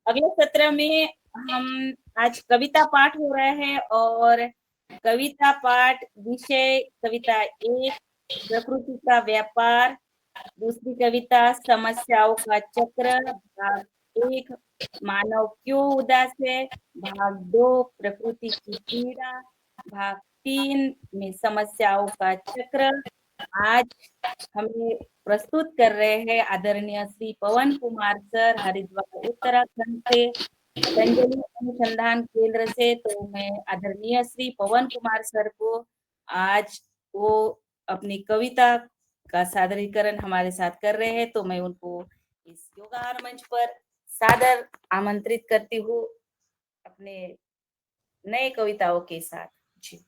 अगले सत्र में हम आज कविता पाठ हो रहा है और कविता पाठ विषय कविता 1 प्रकृति का व्यापार, दूसरी कविता समस्याओं का चक्र, भाग 1 मानव क्यों उदास है, भाग 2 प्रकृति की पीड़ा, भाग 3 में समस्याओं का चक्र। आज हमें प्रस्तुत कर रहे हैं आदरणीय श्री पवन कुमार सर, हरिद्वार उत्तराखंड से, पतंजलि अनुसंधान केंद्र से। तो मैं आदरणीय श्री पवन कुमार सर को आज वो अपनी कविता का सादरीकरण हमारे साथ कर रहे हैं, तो मैं उनको इस योगाहार मंच पर सादर आमंत्रित करती हूँ अपने नए कविताओं के साथ। जी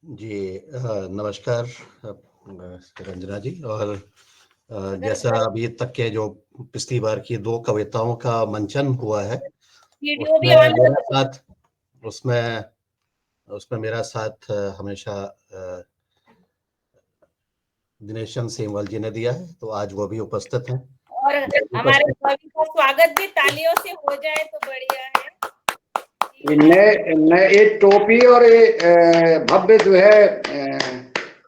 जी नमस्कार रंजना जी। और जैसा अभी तक के जो पिछली बार की 2 कविताओं का मंचन हुआ है, वीडियो भी ऑन उसमें मेरा साथ हमेशा दिनेशन सेमवाल जी ने दिया है, तो आज वो भी उपस्थित हैं। और हमारे कवि का स्वागत भी तालियों से हो जाए तो बढ़िया है। ये टोपी और ये भव्य जो है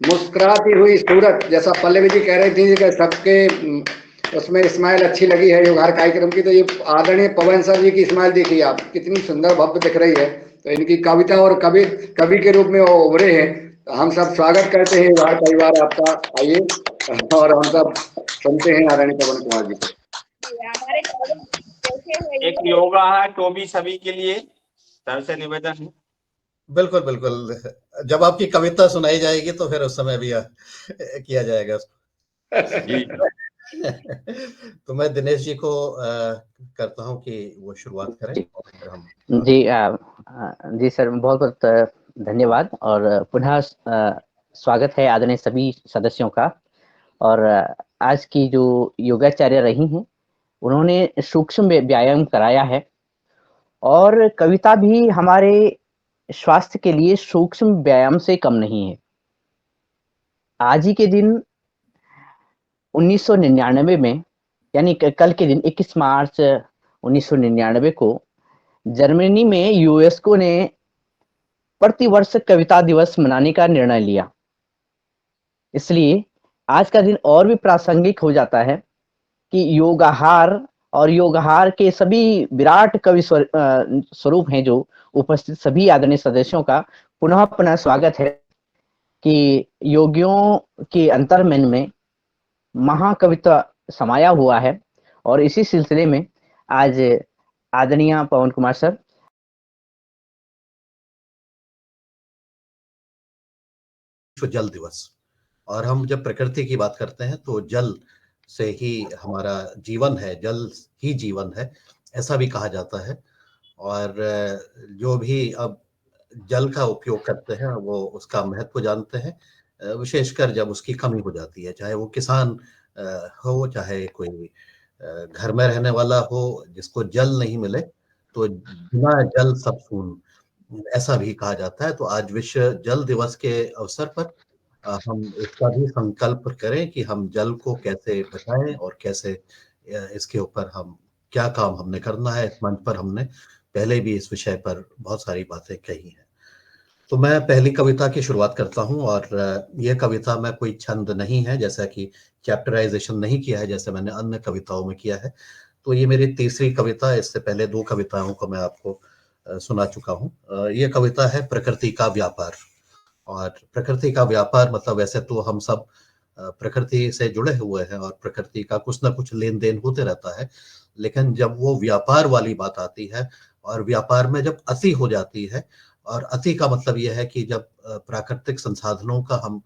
मुस्कुराती हुई सूरत, जैसा पल्लवी जी कह रही थी कि सबके उसमें स्माइल अच्छी लगी है योगाहार कार्यक्रम की, तो ये आदरणीय पवन सर जी की स्माइल देखिए आप, कितनी सुंदर भव्य दिख रही है। तो इनकी कविता और कवि के रूप में वो उभरे हैं। तो हम सब स्वागत करते हैं योगाहार परिवार आपका। आइए और हम सब सुनते हैं आदरणीय पवन कुमार जी। एक योगाहार टोपी सभी के लिए सर से निवेदन है। बिल्कुल बिल्कुल, जब आपकी कविता सुनाई जाएगी तो फिर उस समय भी किया जाएगा उसको। जी तो मैं दिनेश जी को करता हूं कि वो शुरुआत करें और फिर हम जी सर, बहुत बहुत धन्यवाद और पुनः स्वागत है आदरणीय सभी सदस्यों का। और आज की जो योगाचार्य रही हैं उन्होंने सूक्ष्म व्यायाम कराया है और कविता भी हमारे स्वास्थ्य के लिए सूक्ष्म व्यायाम से कम नहीं है। आज ही के दिन 1999 में, यानी कल के दिन 21 मार्च 1999 को जर्मनी में यूनेस्को ने प्रतिवर्ष कविता दिवस मनाने का निर्णय लिया। इसलिए आज का दिन और भी प्रासंगिक हो जाता है कि योगाहार और योगाहार के सभी विराट कवि स्वरूप हैं जो उपस्थित सभी आदरणीय सदस्यों का पुनः पुनः स्वागत है कि योगियों के अंतर्मन में महाकविता समाया हुआ है। और इसी सिलसिले में आज आदरणीय पवन कुमार सर जल दिवस, और हम जब प्रकृति की बात करते हैं तो जल से ही हमारा जीवन है, जल ही जीवन है, ऐसा भी कहा जाता है। और जो भी अब जल का उपयोग करते हैं वो उसका महत्व जानते हैं, विशेषकर जब उसकी कमी हो जाती है, चाहे वो किसान हो, चाहे कोई घर में रहने वाला हो, जिसको जल नहीं मिले तो बिना जल सब सून, ऐसा भी कहा जाता है। तो आज विश्व जल दिवस के अवसर पर हम इसका भी संकल्प करें कि हम जल को कैसे बचाएं और कैसे इसके ऊपर हम क्या काम हमने करना है। इस मंच पर हमने पहले भी इस विषय पर बहुत सारी बातें कही हैं। तो मैं पहली कविता की शुरुआत करता हूं, और यह कविता में कोई छंद नहीं है, जैसा कि चैप्टराइजेशन नहीं किया है जैसे मैंने अन्य कविताओं में किया है। तो ये मेरी तीसरी कविता, इससे पहले 2 कविताओं को मैं आपको सुना चुका हूँ। ये कविता है प्रकृति का व्यापार। और प्रकृति का व्यापार मतलब वैसे तो हम सब प्रकृति से जुड़े हुए हैं और प्रकृति का कुछ ना कुछ लेन देन होते रहता है, लेकिन जब वो व्यापार वाली बात आती है और व्यापार में जब अति हो जाती है, और अति का मतलब यह है कि जब प्राकृतिक संसाधनों का हम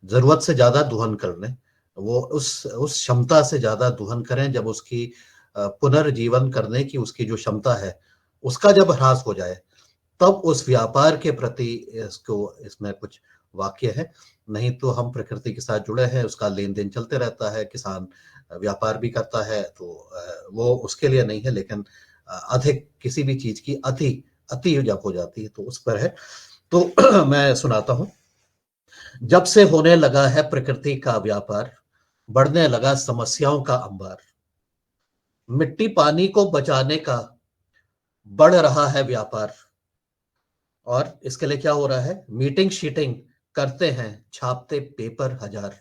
जरूरत से ज्यादा दोहन कर लें, वो उस क्षमता से ज्यादा दोहन करें, जब उसकी पुनर्जीवन करने की उसकी जो क्षमता है उसका जब ह्रास हो जाए, तब उस व्यापार के प्रति इसमें कुछ वाक्य है। नहीं तो हम प्रकृति के साथ जुड़े हैं, उसका लेन देन चलते रहता है, किसान व्यापार भी करता है, तो वो उसके लिए नहीं है। लेकिन अधिक किसी भी चीज की अति जब हो जाती है तो उस पर है। तो मैं सुनाता हूं। जब से होने लगा है प्रकृति का व्यापार, बढ़ने लगा समस्याओं का अंबार। मिट्टी पानी को बचाने का बढ़ रहा है व्यापार, और इसके लिए क्या हो रहा है, मीटिंग शीटिंग करते हैं, छापते पेपर हजार,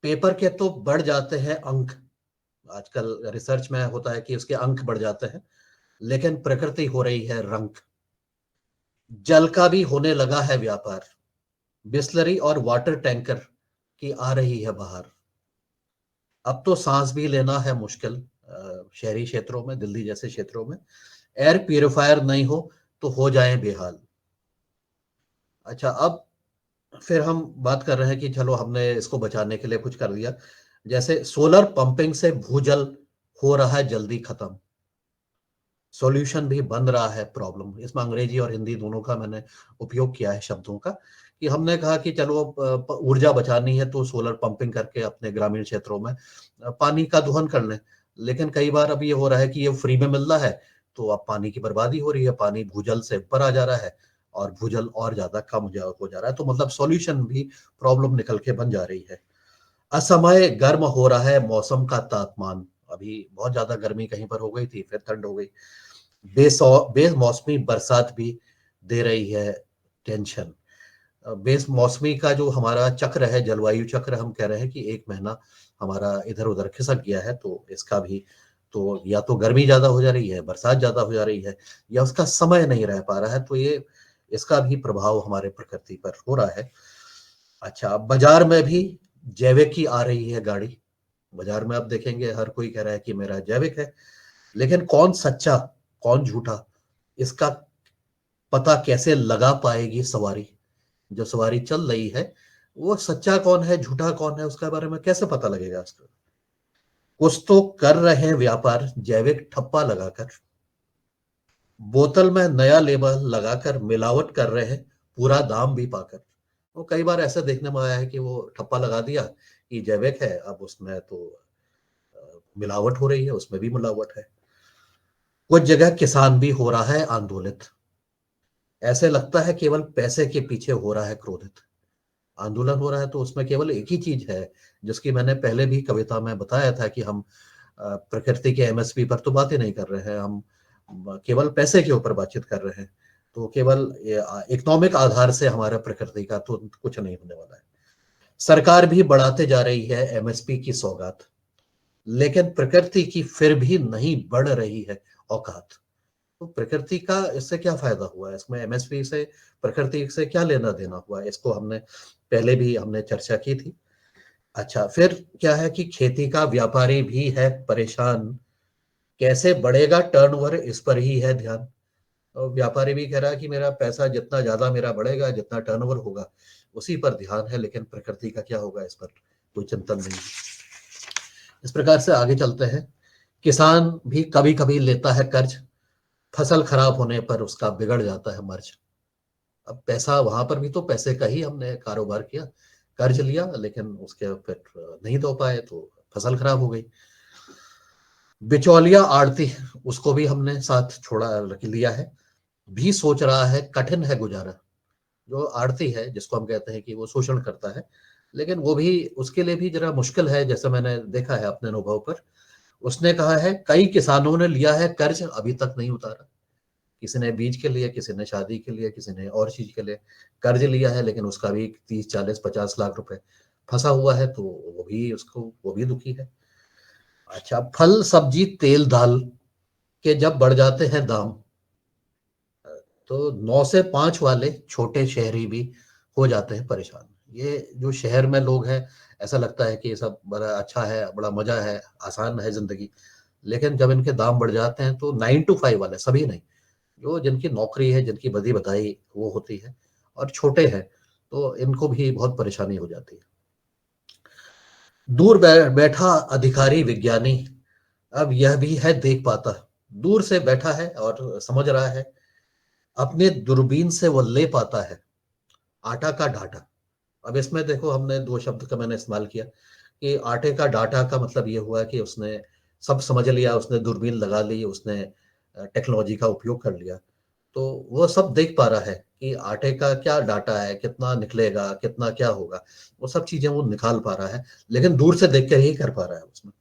पेपर के तो बढ़ जाते हैं अंक, आजकल रिसर्च में होता है कि उसके अंक बढ़ जाते हैं, लेकिन प्रकृति हो रही है रंक। जल का भी होने लगा है व्यापार, बिस्लरी और वाटर टैंकर की आ रही है बाहर। अब तो सांस भी लेना है मुश्किल शहरी क्षेत्रों में, दिल्ली जैसे क्षेत्रों में एयर प्यूरिफायर नहीं हो तो हो जाए बेहाल। अच्छा, अब फिर हम बात कर रहे हैं कि चलो हमने इसको बचाने के लिए कुछ कर दिया, जैसे सोलर पंपिंग से भूजल हो रहा है जल्दी खत्म, सॉल्यूशन भी बन रहा है प्रॉब्लम। इसमें अंग्रेजी और हिंदी दोनों का मैंने उपयोग किया है शब्दों का, कि हमने कहा कि चलो ऊर्जा बचानी है तो सोलर पंपिंग करके अपने ग्रामीण क्षेत्रों में पानी का दोहन कर लें। लेकिन कई बार अब ये हो रहा है कि ये फ्री में मिल रहा है, तो अब पानी की बर्बादी हो रही है, पानी भूजल से ऊपर आ जा रहा है और भूजल और ज्यादा कम हो जा रहा है। तो मतलब सॉल्यूशन भी प्रॉब्लम निकल के बन जा रही है। असमय गर्म हो रहा है मौसम का तापमान, अभी बहुत ज्यादा गर्मी कहीं पर हो गई थी, फिर ठंड हो गई। बेमौसमी बरसात भी दे रही है टेंशन। बेमौसमी का जो हमारा चक्र है, जलवायु चक्र, हम कह रहे हैं कि एक महीना हमारा इधर उधर खिसक गया है, तो इसका भी तो या तो गर्मी ज्यादा हो जा रही है, बरसात ज्यादा हो जा रही है, या उसका समय नहीं रह पा रहा है, तो ये इसका भी प्रभाव हमारे प्रकृति पर हो रहा है। अच्छा, बाजार में भी जैविक की आ रही है गाड़ी, बाजार में आप देखेंगे हर कोई कह रहा है कि मेरा जैविक है, लेकिन कौन सच्चा कौन झूठा, इसका पता कैसे लगा पाएगी सवारी, जो सवारी चल रही है वो सच्चा कौन है झूठा कौन है, उसके बारे में कैसे पता लगेगा इसको। कुछ तो कर रहे हैं व्यापार जैविक ठप्पा लगाकर, बोतल में नया लेबल लगाकर मिलावट कर रहे हैं पूरा दाम भी पाकर। वो कई बार ऐसा देखने में आया है कि वो ठप्पा लगा दिया कि जैविक है, अब उसमें तो मिलावट हो रही है, उसमें भी मिलावट है। कुछ जगह किसान भी हो रहा है आंदोलित, ऐसे लगता है केवल पैसे के पीछे हो रहा है क्रोधित। आंदोलन हो रहा है तो उसमें केवल एक ही चीज है, जिसकी मैंने पहले भी कविता में बताया था कि हम प्रकृति के एमएसपी पर तो बातें नहीं कर रहे हैं, हम केवल पैसे के ऊपर बातचीत कर रहे हैं। तो केवल इकोनॉमिक आधार से हमारा प्रकृति का तो कुछ नहीं होने वाला है। सरकार भी बढ़ाते जा रही है एमएसपी की सौगात, लेकिन प्रकृति की फिर भी नहीं बढ़ रही है औकात। तो प्रकृति का इससे क्या फायदा हुआ है, इसमें एमएसपी से प्रकृति से क्या लेना देना हुआ है, इसको हमने पहले भी हमने चर्चा की थी। अच्छा, फिर क्या है कि खेती का व्यापारी भी है परेशान, कैसे बढ़ेगा टर्नओवर इस पर ही है ध्यान। और व्यापारी भी कह रहा है कि मेरा पैसा जितना ज्यादा मेरा बढ़ेगा, जितना टर्नओवर होगा उसी पर ध्यान है, लेकिन प्रकृति का क्या होगा इस पर कोई चिंतन नहीं। इस प्रकार से आगे चलते हैं। किसान भी कभी कभी लेता है कर्ज, फसल खराब होने पर उसका बिगड़ जाता है मर्ज। अब पैसा वहां पर भी तो पैसे का ही हमने कारोबार किया, कर्ज लिया, लेकिन उसके फिर नहीं दो पाए तो फसल खराब हो गई। बिचौलिया आड़ती, उसको भी हमने साथ छोड़ा रख लिया है, भी सोच रहा है कठिन है गुजारा। जो आड़ती है जिसको हम कहते हैं कि वो शोषण करता है, लेकिन वो भी उसके लिए भी जरा मुश्किल है, जैसे मैंने देखा है अपने अनुभव पर। उसने कहा है कई किसानों ने लिया है कर्ज अभी तक नहीं उतारा, किसी ने बीज के लिए, किसी ने शादी के लिए, किसी ने और चीज के लिए कर्ज लिया है, लेकिन उसका भी 30 40 50 लाख रुपए फंसा हुआ है, तो वो भी दुखी है। अच्छा, फल सब्जी तेल दाल के जब बढ़ जाते हैं दाम, तो 9 से 5 वाले छोटे शहरी भी हो जाते हैं परेशान। ये जो शहर में लोग हैं, ऐसा लगता है कि ये सब बड़ा अच्छा है, बड़ा मजा है, आसान है जिंदगी, लेकिन जब इनके दाम बढ़ जाते हैं तो 9 to 5 वाले, सभी नहीं, जो जिनकी नौकरी है, जिनकी बदी बधाई वो होती है और छोटे हैं, तो इनको भी बहुत परेशानी हो जाती है। दूर बैठा अधिकारी विज्ञानी अब यह भी है देख पाता, दूर से बैठा है और समझ रहा है, अपने दूरबीन से वो ले पाता है आटा का डाटा। अब इसमें देखो, हमने 2 शब्द का मैंने इस्तेमाल किया कि आटे का डाटा का मतलब ये हुआ कि उसने सब समझ लिया, उसने दूरबीन लगा ली, उसने टेक्नोलॉजी का उपयोग कर लिया, तो वो सब देख पा रहा है कि आटे का क्या डाटा है, कितना निकलेगा, कितना क्या होगा, वो सब चीजें वो निकाल पा रहा है, लेकिन दूर से देख कर ही कर पा रहा है उसमें।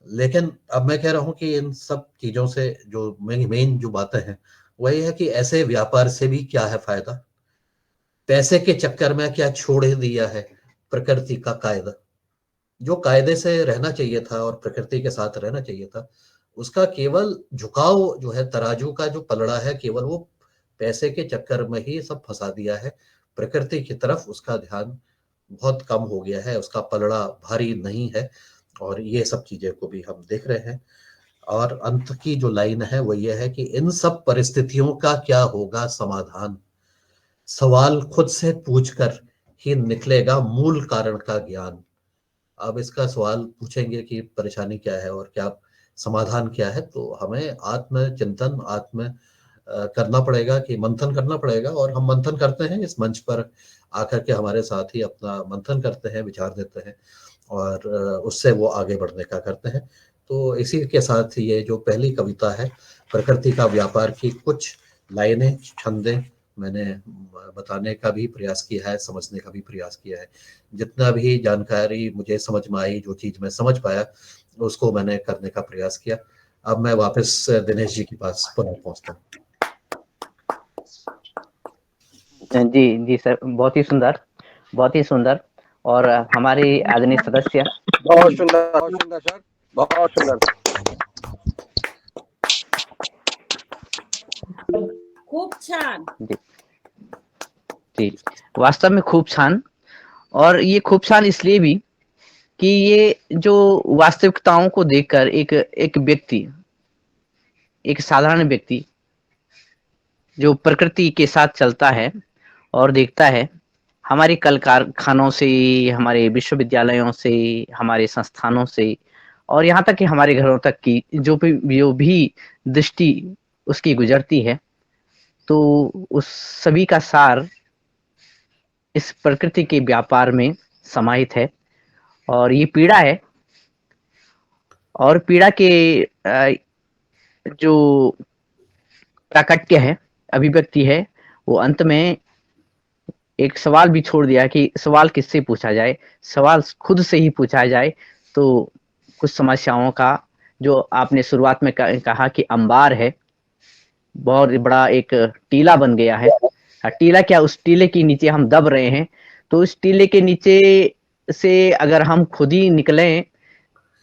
लेकिन अब मैं कह रहा हूं कि इन सब चीजों से जो मेन जो बातें हैं वही है कि ऐसे व्यापार से भी क्या है फायदा, पैसे के चक्कर में क्या छोड़ ही दिया है प्रकृति का कायदा। जो कायदे से रहना चाहिए था और प्रकृति के साथ रहना चाहिए था, उसका केवल झुकाव जो है, तराजू का जो पलड़ा है, केवल वो पैसे के चक्कर में ही सब फंसा दिया है। प्रकृति की तरफ उसका ध्यान बहुत कम हो गया है, उसका पलड़ा भारी नहीं है, और ये सब चीजें को भी हम देख रहे हैं। और अंत की जो लाइन है वो ये है कि इन सब परिस्थितियों का क्या होगा समाधान, सवाल खुद से पूछकर ही निकलेगा मूल कारण का ज्ञान। अब इसका सवाल पूछेंगे कि परेशानी क्या है और क्या समाधान क्या है, तो हमें आत्मचिंतन करना पड़ेगा, कि मंथन करना पड़ेगा। और हम मंथन करते हैं, इस मंच पर आकर के हमारे साथ ही अपना मंथन करते हैं, विचार देते हैं, और उससे वो आगे बढ़ने का करते हैं। तो इसी के साथ ये जो पहली कविता है प्रकृति का व्यापार की कुछ लाइनें, छंदे मैंने बताने का भी प्रयास किया है, समझने का भी प्रयास किया है। जितना भी जानकारी मुझे समझ में आई, जो चीज मैं समझ पाया, उसको मैंने करने का प्रयास किया। अब मैं वापस दिनेश जी के पास पुनः पहुंचता हूँ। जी जी सर, बहुत ही सुंदर, बहुत ही सुंदर। और हमारे आदरणीय सदस्य, बहुत सुंदर सर, बहुत सुंदर। खूप छान। जी जी, वास्तव में खूब छान। और ये खूब छान इसलिए भी कि ये जो वास्तविकताओं को देखकर एक व्यक्ति, एक साधारण व्यक्ति जो प्रकृति के साथ चलता है और देखता है, हमारे कल कारखानों से, हमारे विश्वविद्यालयों से, हमारे संस्थानों से, और यहाँ तक कि हमारे घरों तक की जो भी दृष्टि उसकी गुजरती है, तो उस सभी का सार इस प्रकृति के व्यापार में समाहित है। और ये पीड़ा है, और पीड़ा के जो प्राकट्य है, अभिव्यक्ति है, वो अंत में एक सवाल भी छोड़ दिया कि सवाल किससे पूछा जाए, सवाल खुद से ही पूछा जाए। तो कुछ समस्याओं का, जो आपने शुरुआत में कहा कि अंबार है, बहुत बड़ा एक टीला बन गया है। टीला क्या, उस टीले के नीचे हम दब रहे हैं। तो उस टीले के नीचे से अगर हम खुद ही निकलें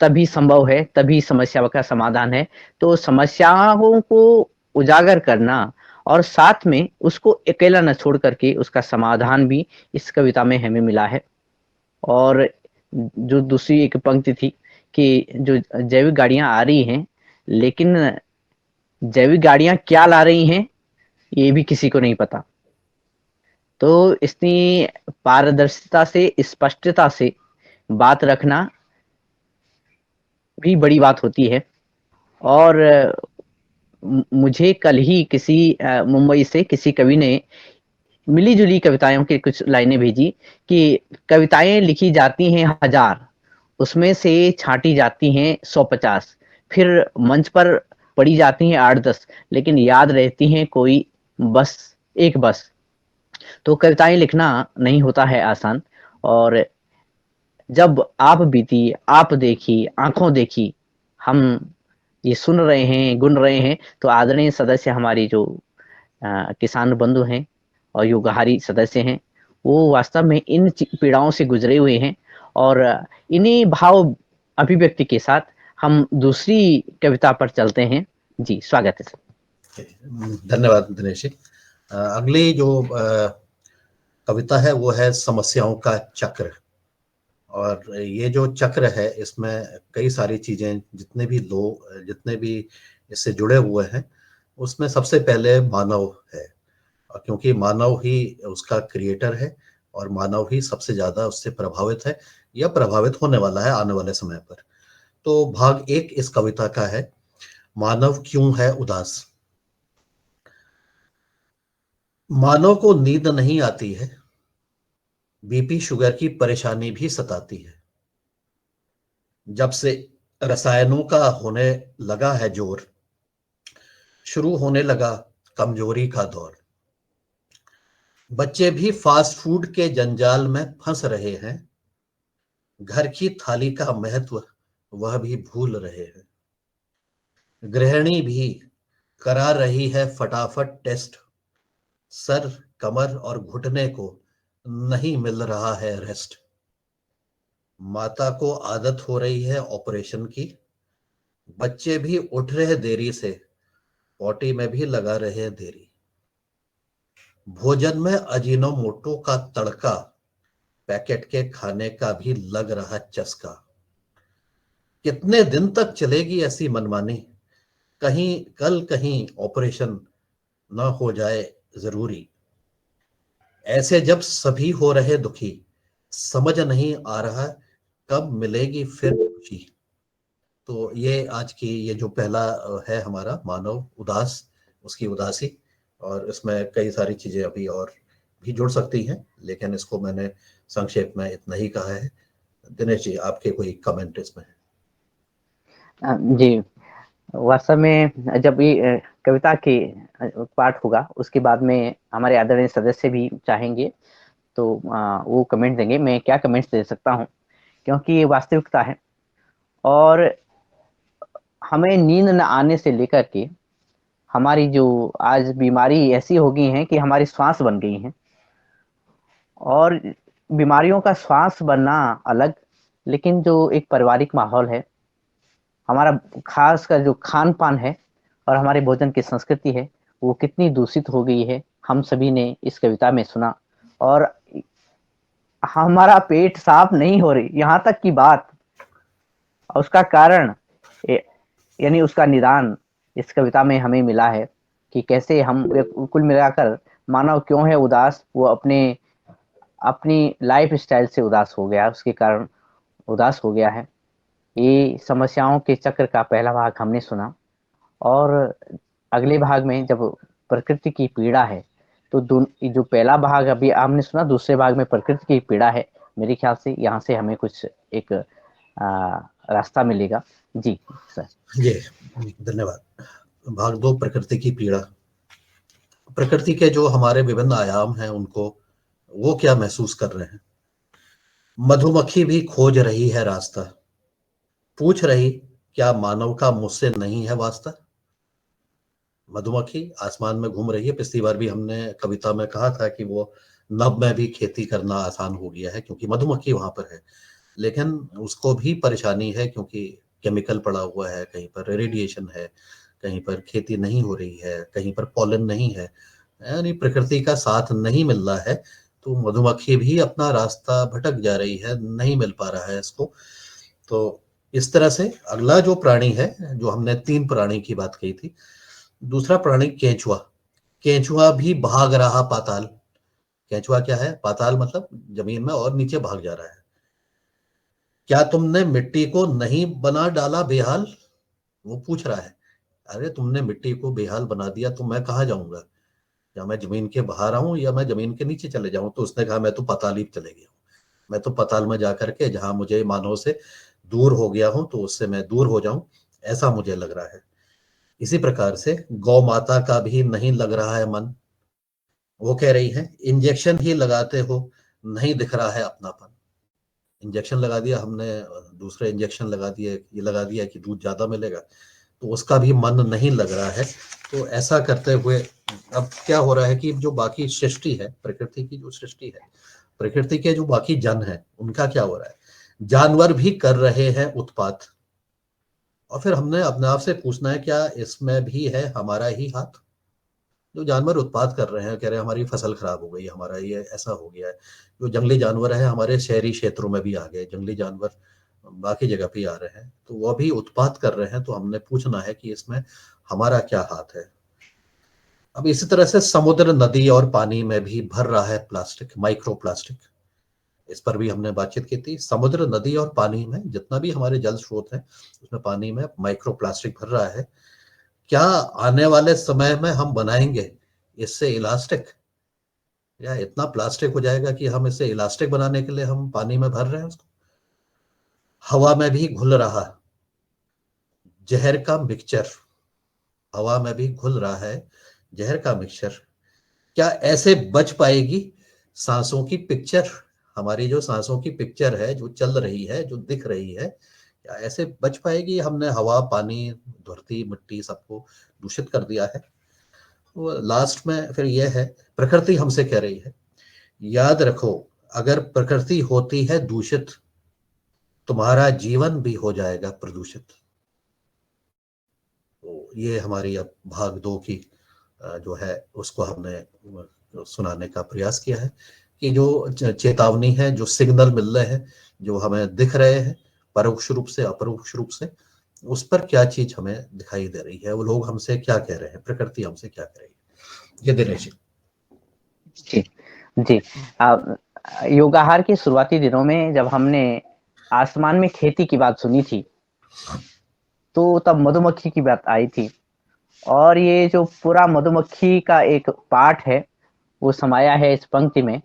तभी संभव है, तभी समस्या का समाधान है। तो समस्याओं को उजागर करना और साथ में उसको अकेला न छोड़ करके उसका समाधान भी इस कविता में हमें मिला है। और जो दूसरी एक पंक्ति थी कि जो जैविक गाड़ियां आ रही हैं, लेकिन जैविक गाड़ियां क्या ला रही हैं ये भी किसी को नहीं पता। तो इतनी पारदर्शिता से, स्पष्टता से बात रखना भी बड़ी बात होती है। और मुझे कल ही किसी मुंबई से किसी कवि ने मिली जुली कविताओं की कुछ लाइनें भेजी कि कविताएं लिखी जाती हैं 1000, उसमें से छांटी जाती हैं 150, फिर मंच पर पढ़ी जाती हैं 8-10, लेकिन याद रहती हैं कोई बस एक बस। तो कविताएं लिखना नहीं होता है आसान। और जब आप बीती, आप देखी, आंखों देखी, हम ये सुन रहे हैं, गुन रहे हैं, तो आदरणीय सदस्य हमारी जो किसान बंधु हैं और युगहारी सदस्य हैं, वो वास्तव में इन पीड़ाओं से गुजरे हुए हैं। और इन्हीं भाव अभिव्यक्ति के साथ हम दूसरी कविता पर चलते हैं। जी, स्वागत है सर। धन्यवाद दिनेश जी। अगली जो कविता है वो है समस्याओं का चक्र। और ये जो चक्र है, इसमें कई सारी चीजें, जितने भी इससे जुड़े हुए हैं, उसमें सबसे पहले मानव है, क्योंकि मानव ही उसका क्रिएटर है और मानव ही सबसे ज्यादा उससे प्रभावित है या प्रभावित होने वाला है आने वाले समय पर। तो भाग 1 इस कविता का है, मानव क्यों है उदास। मानव को नींद नहीं आती है, बीपी शुगर की परेशानी भी सताती है। जब से रसायनों का होने लगा है जोर, शुरू होने लगा कमजोरी का दौर। बच्चे भी फास्ट फूड के जंजाल में फंस रहे हैं, घर की थाली का महत्व वह भी भूल रहे हैं। गृहिणी भी करा रही है फटाफट टेस्ट, सर कमर और घुटने को नहीं मिल रहा है रेस्ट। माता को आदत हो रही है ऑपरेशन की, बच्चे भी उठ रहे देरी से, पॉटी में भी लगा रहे हैं देरी। भोजन में अजीनोमोटो का तड़का, पैकेट के खाने का भी लग रहा चस्का। कितने दिन तक चलेगी ऐसी मनमानी, कहीं कल कहीं ऑपरेशन न हो जाए जरूरी। ऐसे जब सभी हो रहे दुखी, समझ नहीं आ रहा कब मिलेगी फिर खुशी। तो ये आज की ये जो पहला है हमारा मानव उदास, उसकी उदासी, और इसमें कई सारी चीजें अभी और भी जुड़ सकती हैं, लेकिन इसको मैंने संक्षेप में इतना ही कहा है। दिनेश जी, आपके कोई कमेंट इसमें? जी, वास्तव में जब ये कविता की पाठ होगा उसके बाद में हमारे आदरणीय सदस्य भी चाहेंगे तो वो कमेंट देंगे। मैं क्या कमेंट्स दे सकता हूँ, क्योंकि ये वास्तविकता है और हमें नींद न आने से लेकर के हमारी जो आज बीमारी ऐसी हो गई है कि हमारी श्वास बन गई है। और बीमारियों का श्वास बनना अलग, लेकिन जो एक पारिवारिक माहौल है, हमारा खासकर जो खान पान है और हमारे भोजन की संस्कृति है, वो कितनी दूषित हो गई है हम सभी ने इस कविता में सुना। और हमारा पेट साफ नहीं हो रही, यहाँ तक की बात, उसका कारण यानी उसका निदान इस कविता में हमें मिला है कि कैसे हम कुल मिलाकर मानव क्यों है उदास, वो अपनी लाइफ स्टाइल से उदास हो गया, उसके कारण उदास हो गया है। ये समस्याओं के चक्र का पहला भाग हमने सुना, और अगले भाग में जब प्रकृति की पीड़ा है तो जो पहला भाग अभी हमने सुना, दूसरे भाग में प्रकृति की पीड़ा है। मेरे ख्याल से यहाँ से हमें कुछ एक रास्ता मिलेगा। जी सर। जी धन्यवाद। भाग 2, प्रकृति की पीड़ा। प्रकृति के जो हमारे विभिन्न आयाम हैं, उनको वो क्या महसूस कर रहे हैं। मधुमक्खी भी खोज रही है रास्ता, पूछ रही क्या मानव का मुझसे नहीं है वास्ता। मधुमक्खी आसमान में घूम रही है। पिछली बार भी हमने कविता में कहा था कि वो नभ में भी खेती करना आसान हो गया है क्योंकि मधुमक्खी वहां पर है, लेकिन उसको भी परेशानी है क्योंकि केमिकल पड़ा हुआ है, कहीं पर रेडिएशन है, कहीं पर खेती नहीं हो रही है, कहीं पर पॉलन नहीं है, यानी प्रकृति का साथ नहीं मिल रहा है। तो मधुमक्खी भी अपना रास्ता भटक जा रही है, नहीं मिल पा रहा है इसको। तो इस तरह से अगला जो प्राणी है, जो हमने 3 प्राणी की बात कही थी, दूसरा प्राणी केंचुआ। केंचुआ भी भाग रहा पाताल। केंचुआ क्या है? पाताल मतलब जमीन में और नीचे भाग जा रहा है। क्या तुमने मिट्टी को नहीं बना डाला बेहाल? वो पूछ रहा है, अरे तुमने मिट्टी को बेहाल बना दिया तो मैं कहाँ जाऊंगा? या मैं जमीन के बाहर आऊं या मैं जमीन के नीचे चले जाऊं? तो उसने कहा मैं तो पाताल ही चले गया हूं, मैं तो पाताल में जाकर के जहां मुझे मानव से दूर हो गया हूं तो उससे मैं दूर हो जाऊं, ऐसा मुझे लग रहा है। इसी प्रकार से गौ माता का भी नहीं लग रहा है मन। वो कह रही है इंजेक्शन ही लगाते हो, नहीं दिख रहा है अपनापन। इंजेक्शन लगा दिया हमने, दूसरे इंजेक्शन लगा दिए, ये लगा दिया कि दूध ज्यादा मिलेगा, तो उसका भी मन नहीं लग रहा है। तो ऐसा करते हुए अब क्या हो रहा है कि जो बाकी सृष्टि है, प्रकृति की जो सृष्टि है, प्रकृति के जो बाकी जन है, उनका क्या हो रहा है? जानवर भी कर रहे हैं उत्पात। और फिर हमने अपने आप से पूछना है क्या इसमें भी है हमारा ही हाथ? जो जानवर उत्पात कर रहे हैं, कह रहे हैं हमारी फसल खराब हो गई, हमारा ये ऐसा हो गया है। जो जंगली जानवर है हमारे शहरी क्षेत्रों में भी आ गए, जंगली जानवर बाकी जगह पे आ रहे हैं, तो वो भी उत्पात कर रहे हैं। तो हमने पूछना है कि इसमें हमारा क्या हाथ है? अब इसी तरह से समुद्र, नदी और पानी में भी भर रहा है प्लास्टिक, माइक्रो प्लास्टिक। इस पर भी हमने बातचीत की थी। समुद्र, नदी और पानी में जितना भी हमारे जल स्रोत है, उसमें पानी में माइक्रो प्लास्टिक भर रहा है। क्या आने वाले समय में हम बनाएंगे इससे इलास्टिक, या इतना प्लास्टिक हो जाएगा कि हम इसे इलास्टिक बनाने के लिए हम पानी में भर रहे हैं उसको? हवा में भी घुल रहा जहर का मिक्सचर, हवा में भी घुल रहा है जहर का मिक्सचर। क्या ऐसे बच पाएगी सांसों की पिक्चर? हमारी जो सांसों की पिक्चर है, जो चल रही है, जो दिख रही है, क्या ऐसे बच पाएगी? हमने हवा, पानी, धरती, मिट्टी सबको दूषित कर दिया है। वो लास्ट में फिर ये है, प्रकृति हमसे कह रही है, याद रखो अगर प्रकृति होती है दूषित, तुम्हारा जीवन भी हो जाएगा प्रदूषित। तो ये हमारी अब भाग 2 की जो है उसको हमने सुनाने का प्रयास किया है कि जो चेतावनी है, जो सिग्नल मिल रहे हैं, जो हमें दिख रहे हैं परोक्ष रूप से, अपरोक्ष रूप से, उस पर क्या चीज हमें दिखाई दे रही है, वो लोग हमसे क्या कह रहे हैं, प्रकृति हमसे क्या कह रही है। ये दिनेश जी। जी जी। योगाहार के शुरुआती दिनों में जब हमने आसमान में खेती की बात सुनी थी, तो तब मधुमक्खी की बात आई थी, और ये जो पूरा मधुमक्खी का एक पाठ है वो समाया है इस पंक्ति में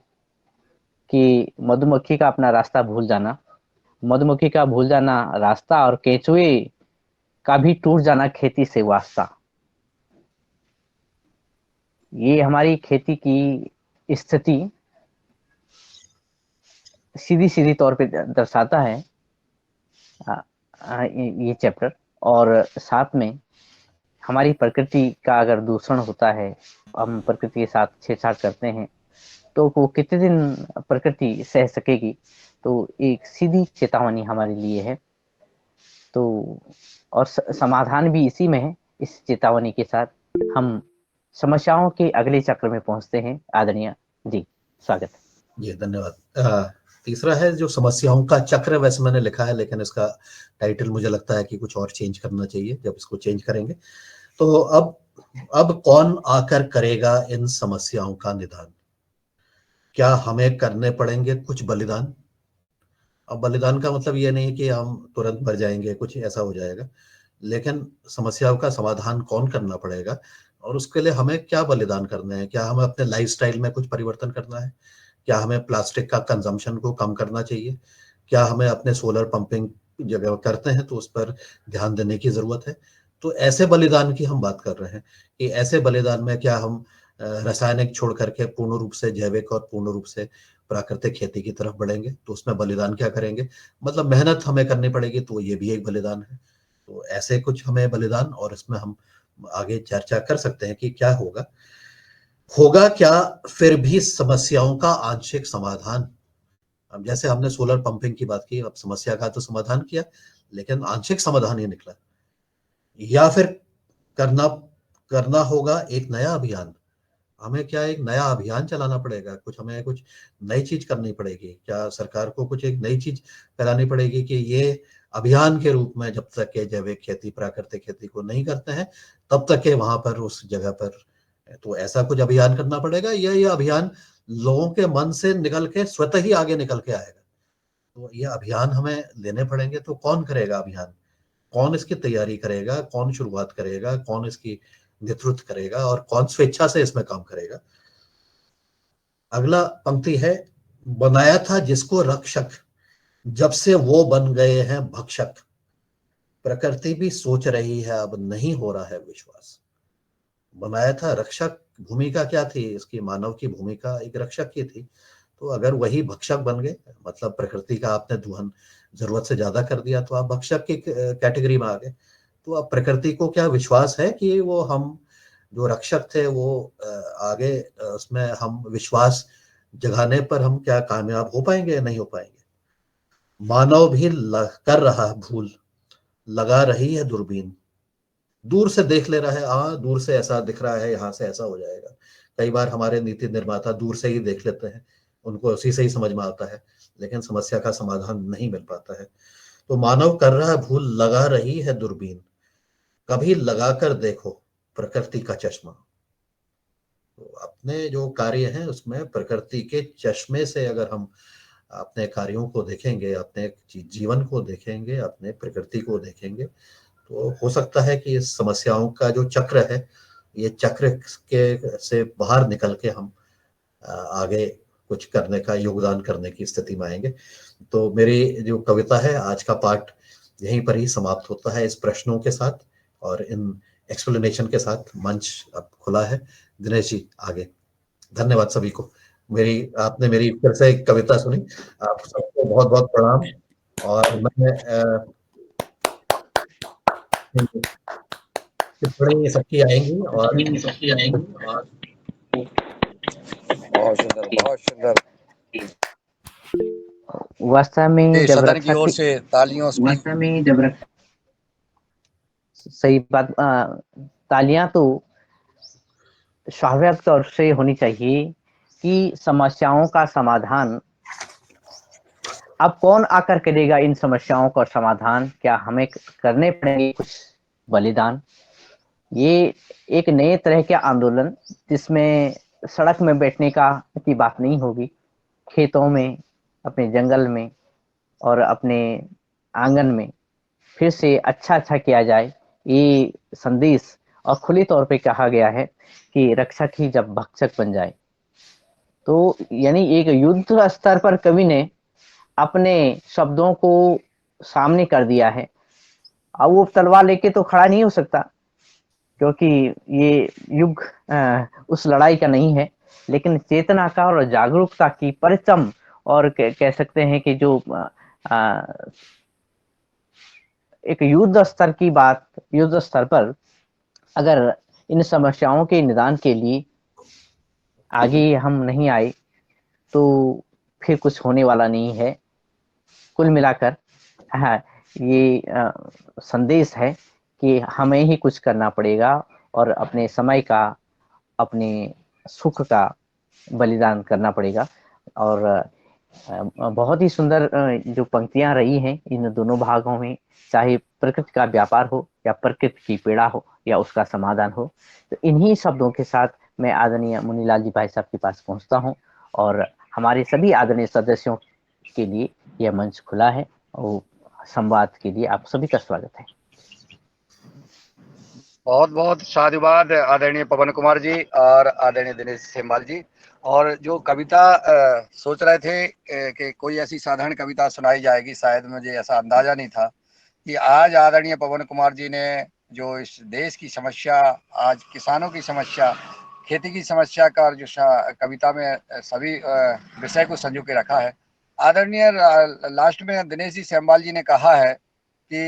कि मधुमक्खी का अपना रास्ता भूल जाना, मधुमक्खी का भूल जाना रास्ता, और केंचुए का भी टूट जाना खेती से वास्ता। ये हमारी खेती की स्थिति सीधी सीधी तौर पे दर्शाता है ये चैप्टर। और साथ में हमारी प्रकृति का अगर दूषण होता है, हम प्रकृति के साथ छेड़छाड़ करते हैं, तो वो कितने दिन प्रकृति सह सकेगी। तो एक सीधी चेतावनी हमारे लिए है। तो और समाधान भी इसी में है। इस चेतावनी के साथ हम समस्याओं के अगले चक्र में पहुंचते हैं। आदरणीय जी, स्वागत। जी धन्यवाद। तीसरा है जो समस्याओं का चक्र, वैसे मैंने लिखा है लेकिन इसका टाइटल मुझे लगता है कि कुछ और चेंज करना चाहिए। जब इसको चेंज करेंगे तो अब कौन आकर करेगा इन समस्याओं का निदान? क्या हमें करने पड़ेंगे कुछ बलिदान? अब बलिदान का मतलब ये नहीं कि हम तुरंत मर जाएंगे, कुछ ऐसा हो जाएगा, लेकिन समस्याओं का समाधान कौन करना पड़ेगा और उसके लिए हमें क्या बलिदान करने हैं? क्या हमें अपने लाइफस्टाइल में कुछ परिवर्तन करना है? क्या हमें प्लास्टिक का कंजम्पशन को कम करना चाहिए? क्या हमें अपने सोलर पंपिंग जगह करते हैं तो उस पर ध्यान देने की जरूरत है? तो ऐसे बलिदान की हम बात कर रहे हैं कि ऐसे बलिदान में क्या हम रासायनिक छोड़ करके पूर्ण रूप से जैविक और पूर्ण रूप से प्राकृतिक खेती की तरफ बढ़ेंगे? तो उसमें बलिदान क्या करेंगे? मतलब मेहनत हमें करनी पड़ेगी, तो ये भी एक बलिदान है। तो ऐसे कुछ हमें बलिदान, और इसमें हम आगे चर्चा कर सकते हैं कि क्या होगा क्या फिर भी समस्याओं का आंशिक समाधान। अब जैसे हमने सोलर पंपिंग की बात की, अब समस्या का तो समाधान किया लेकिन आंशिक समाधान ये निकला, या फिर करना होगा एक नया अभियान। हमें क्या एक नया अभियान चलाना पड़ेगा, हमें कुछ नई चीज करनी पड़ेगी? क्या सरकार को कुछ एक नई चीज फैलानी पड़ेगी कि ये अभियान के रूप में जब तक के जैविक खेती, प्राकृतिक खेती को नहीं करते हैं तब तक के वहां पर उस जगह पर, तो ऐसा कुछ अभियान करना पड़ेगा, या ये अभियान लोगों के मन से निकल के स्वतः ही आगे निकल के आएगा? तो ये अभियान हमें लेने पड़ेंगे। तो कौन करेगा अभियान? कौन इसकी तैयारी करेगा? कौन शुरुआत करेगा? कौन इसकी नेतृत्व करेगा? और कौन स्वेच्छा से इसमें काम करेगा? अगला पंक्ति है, बनाया था जिसको रक्षक, जब से वो बन गए हैं भक्षक। प्रकृति भी सोच रही है अब नहीं हो रहा है विश्वास। बनाया था रक्षक, भूमिका क्या थी इसकी? मानव की भूमिका एक रक्षक की थी। तो अगर वही भक्षक बन गए, मतलब प्रकृति का आपने दोहन जरूरत से ज्यादा कर दिया, तो आप भक्षक की कैटेगरी में आ गए। तो अब प्रकृति को क्या विश्वास है कि वो हम जो रक्षक थे वो आगे उसमें हम विश्वास जगाने पर हम क्या कामयाब हो पाएंगे या नहीं हो पाएंगे? मानव भी कर रहा है भूल, लगा रही है दूरबीन, दूर से देख ले रहा है, हाँ दूर से ऐसा दिख रहा है, यहाँ से ऐसा हो जाएगा। कई बार हमारे नीति निर्माता दूर से ही देख लेते हैं, उनको उसी से ही समझ में आता है, लेकिन समस्या का समाधान नहीं मिल पाता है। तो मानव कर रहा है भूल, लगा रही है दूरबीन, कभी लगाकर देखो प्रकृति का चश्मा। तो अपने जो कार्य हैं उसमें प्रकृति के चश्मे से अगर हम अपने कार्यों को देखेंगे, अपने जीवन को देखेंगे, अपने प्रकृति को देखेंगे, तो हो सकता है कि इस समस्याओं का जो चक्र है, ये चक्र के से बाहर निकल के हम आगे कुछ करने का, योगदान करने की स्थिति में आएंगे। तो मेरी जो कविता है, आज का पाठ यहीं पर ही समाप्त होता है इस प्रश्नों के साथ और इन एक्सप्लेनेशन के साथ। मंच अब खुला है। दिनेश जी आगे। धन्यवाद सभी को। आपने मेरी फिर से एक कविता सुनी, आप सबको बहुत बहुत प्रणाम। और मैं टिप्पणी सबकी आएंगी और बहुत सुंदर, बहुत सुंदर। वास्तव में ये जब सदन रक्षा की ओर की से तालियों से सही बात, तालियां तो स्वाभाविक तौर से होनी चाहिए कि समस्याओं का समाधान अब कौन आकर करेगा। इन समस्याओं का समाधान क्या हमें करने पड़ेंगे कुछ बलिदान। ये एक नए तरह के आंदोलन, जिसमें सड़क में बैठने की बात नहीं होगी, खेतों में, अपने जंगल में और अपने आंगन में फिर से अच्छा किया जाए, ये संदेश। और खुली तौर पे कहा गया है कि रक्षक ही जब भक्षक बन जाए। तो यानी एक युद्ध स्तर पर कवि ने अपने शब्दों को सामने कर दिया है। अब वो तलवार लेके तो खड़ा नहीं हो सकता, क्योंकि ये युग उस लड़ाई का नहीं है, लेकिन चेतना का और जागरूकता की परचम, और कह सकते हैं कि जो एक युद्ध स्तर की बात, युद्ध स्तर पर अगर इन समस्याओं के निदान के लिए आगे हम नहीं आए तो फिर कुछ होने वाला नहीं है। कुल मिलाकर हाँ, ये संदेश है कि हमें ही कुछ करना पड़ेगा और अपने समय का, अपने सुख का बलिदान करना पड़ेगा। और बहुत ही सुंदर जो पंक्तियां रही हैं इन दोनों भागों में, चाहे प्रकृति का व्यापार हो या प्रकृति की पीड़ा हो या उसका समाधान हो। तो इन्हीं शब्दों के साथ मैं आदरणीय मुनीलाल जी भाई साहब के पास पहुंचता हूं और हमारे सभी आदरणीय सदस्यों के लिए यह मंच खुला है और संवाद के लिए आप सभी का स्वागत है। बहुत बहुत साधुवाद आदरणीय पवन कुमार जी और आदरणीय दिनेश सेमवाल जी। और जो कविता सोच रहे थे कि कोई ऐसी साधारण कविता सुनाई जाएगी, शायद मुझे ऐसा अंदाजा नहीं था कि आज आदरणीय पवन कुमार जी ने जो इस देश की समस्या, आज किसानों की समस्या, खेती की समस्या का जो कविता में सभी विषय को संजो के रखा है। आदरणीय लास्ट में दिनेश जी सेमवाल जी ने कहा है कि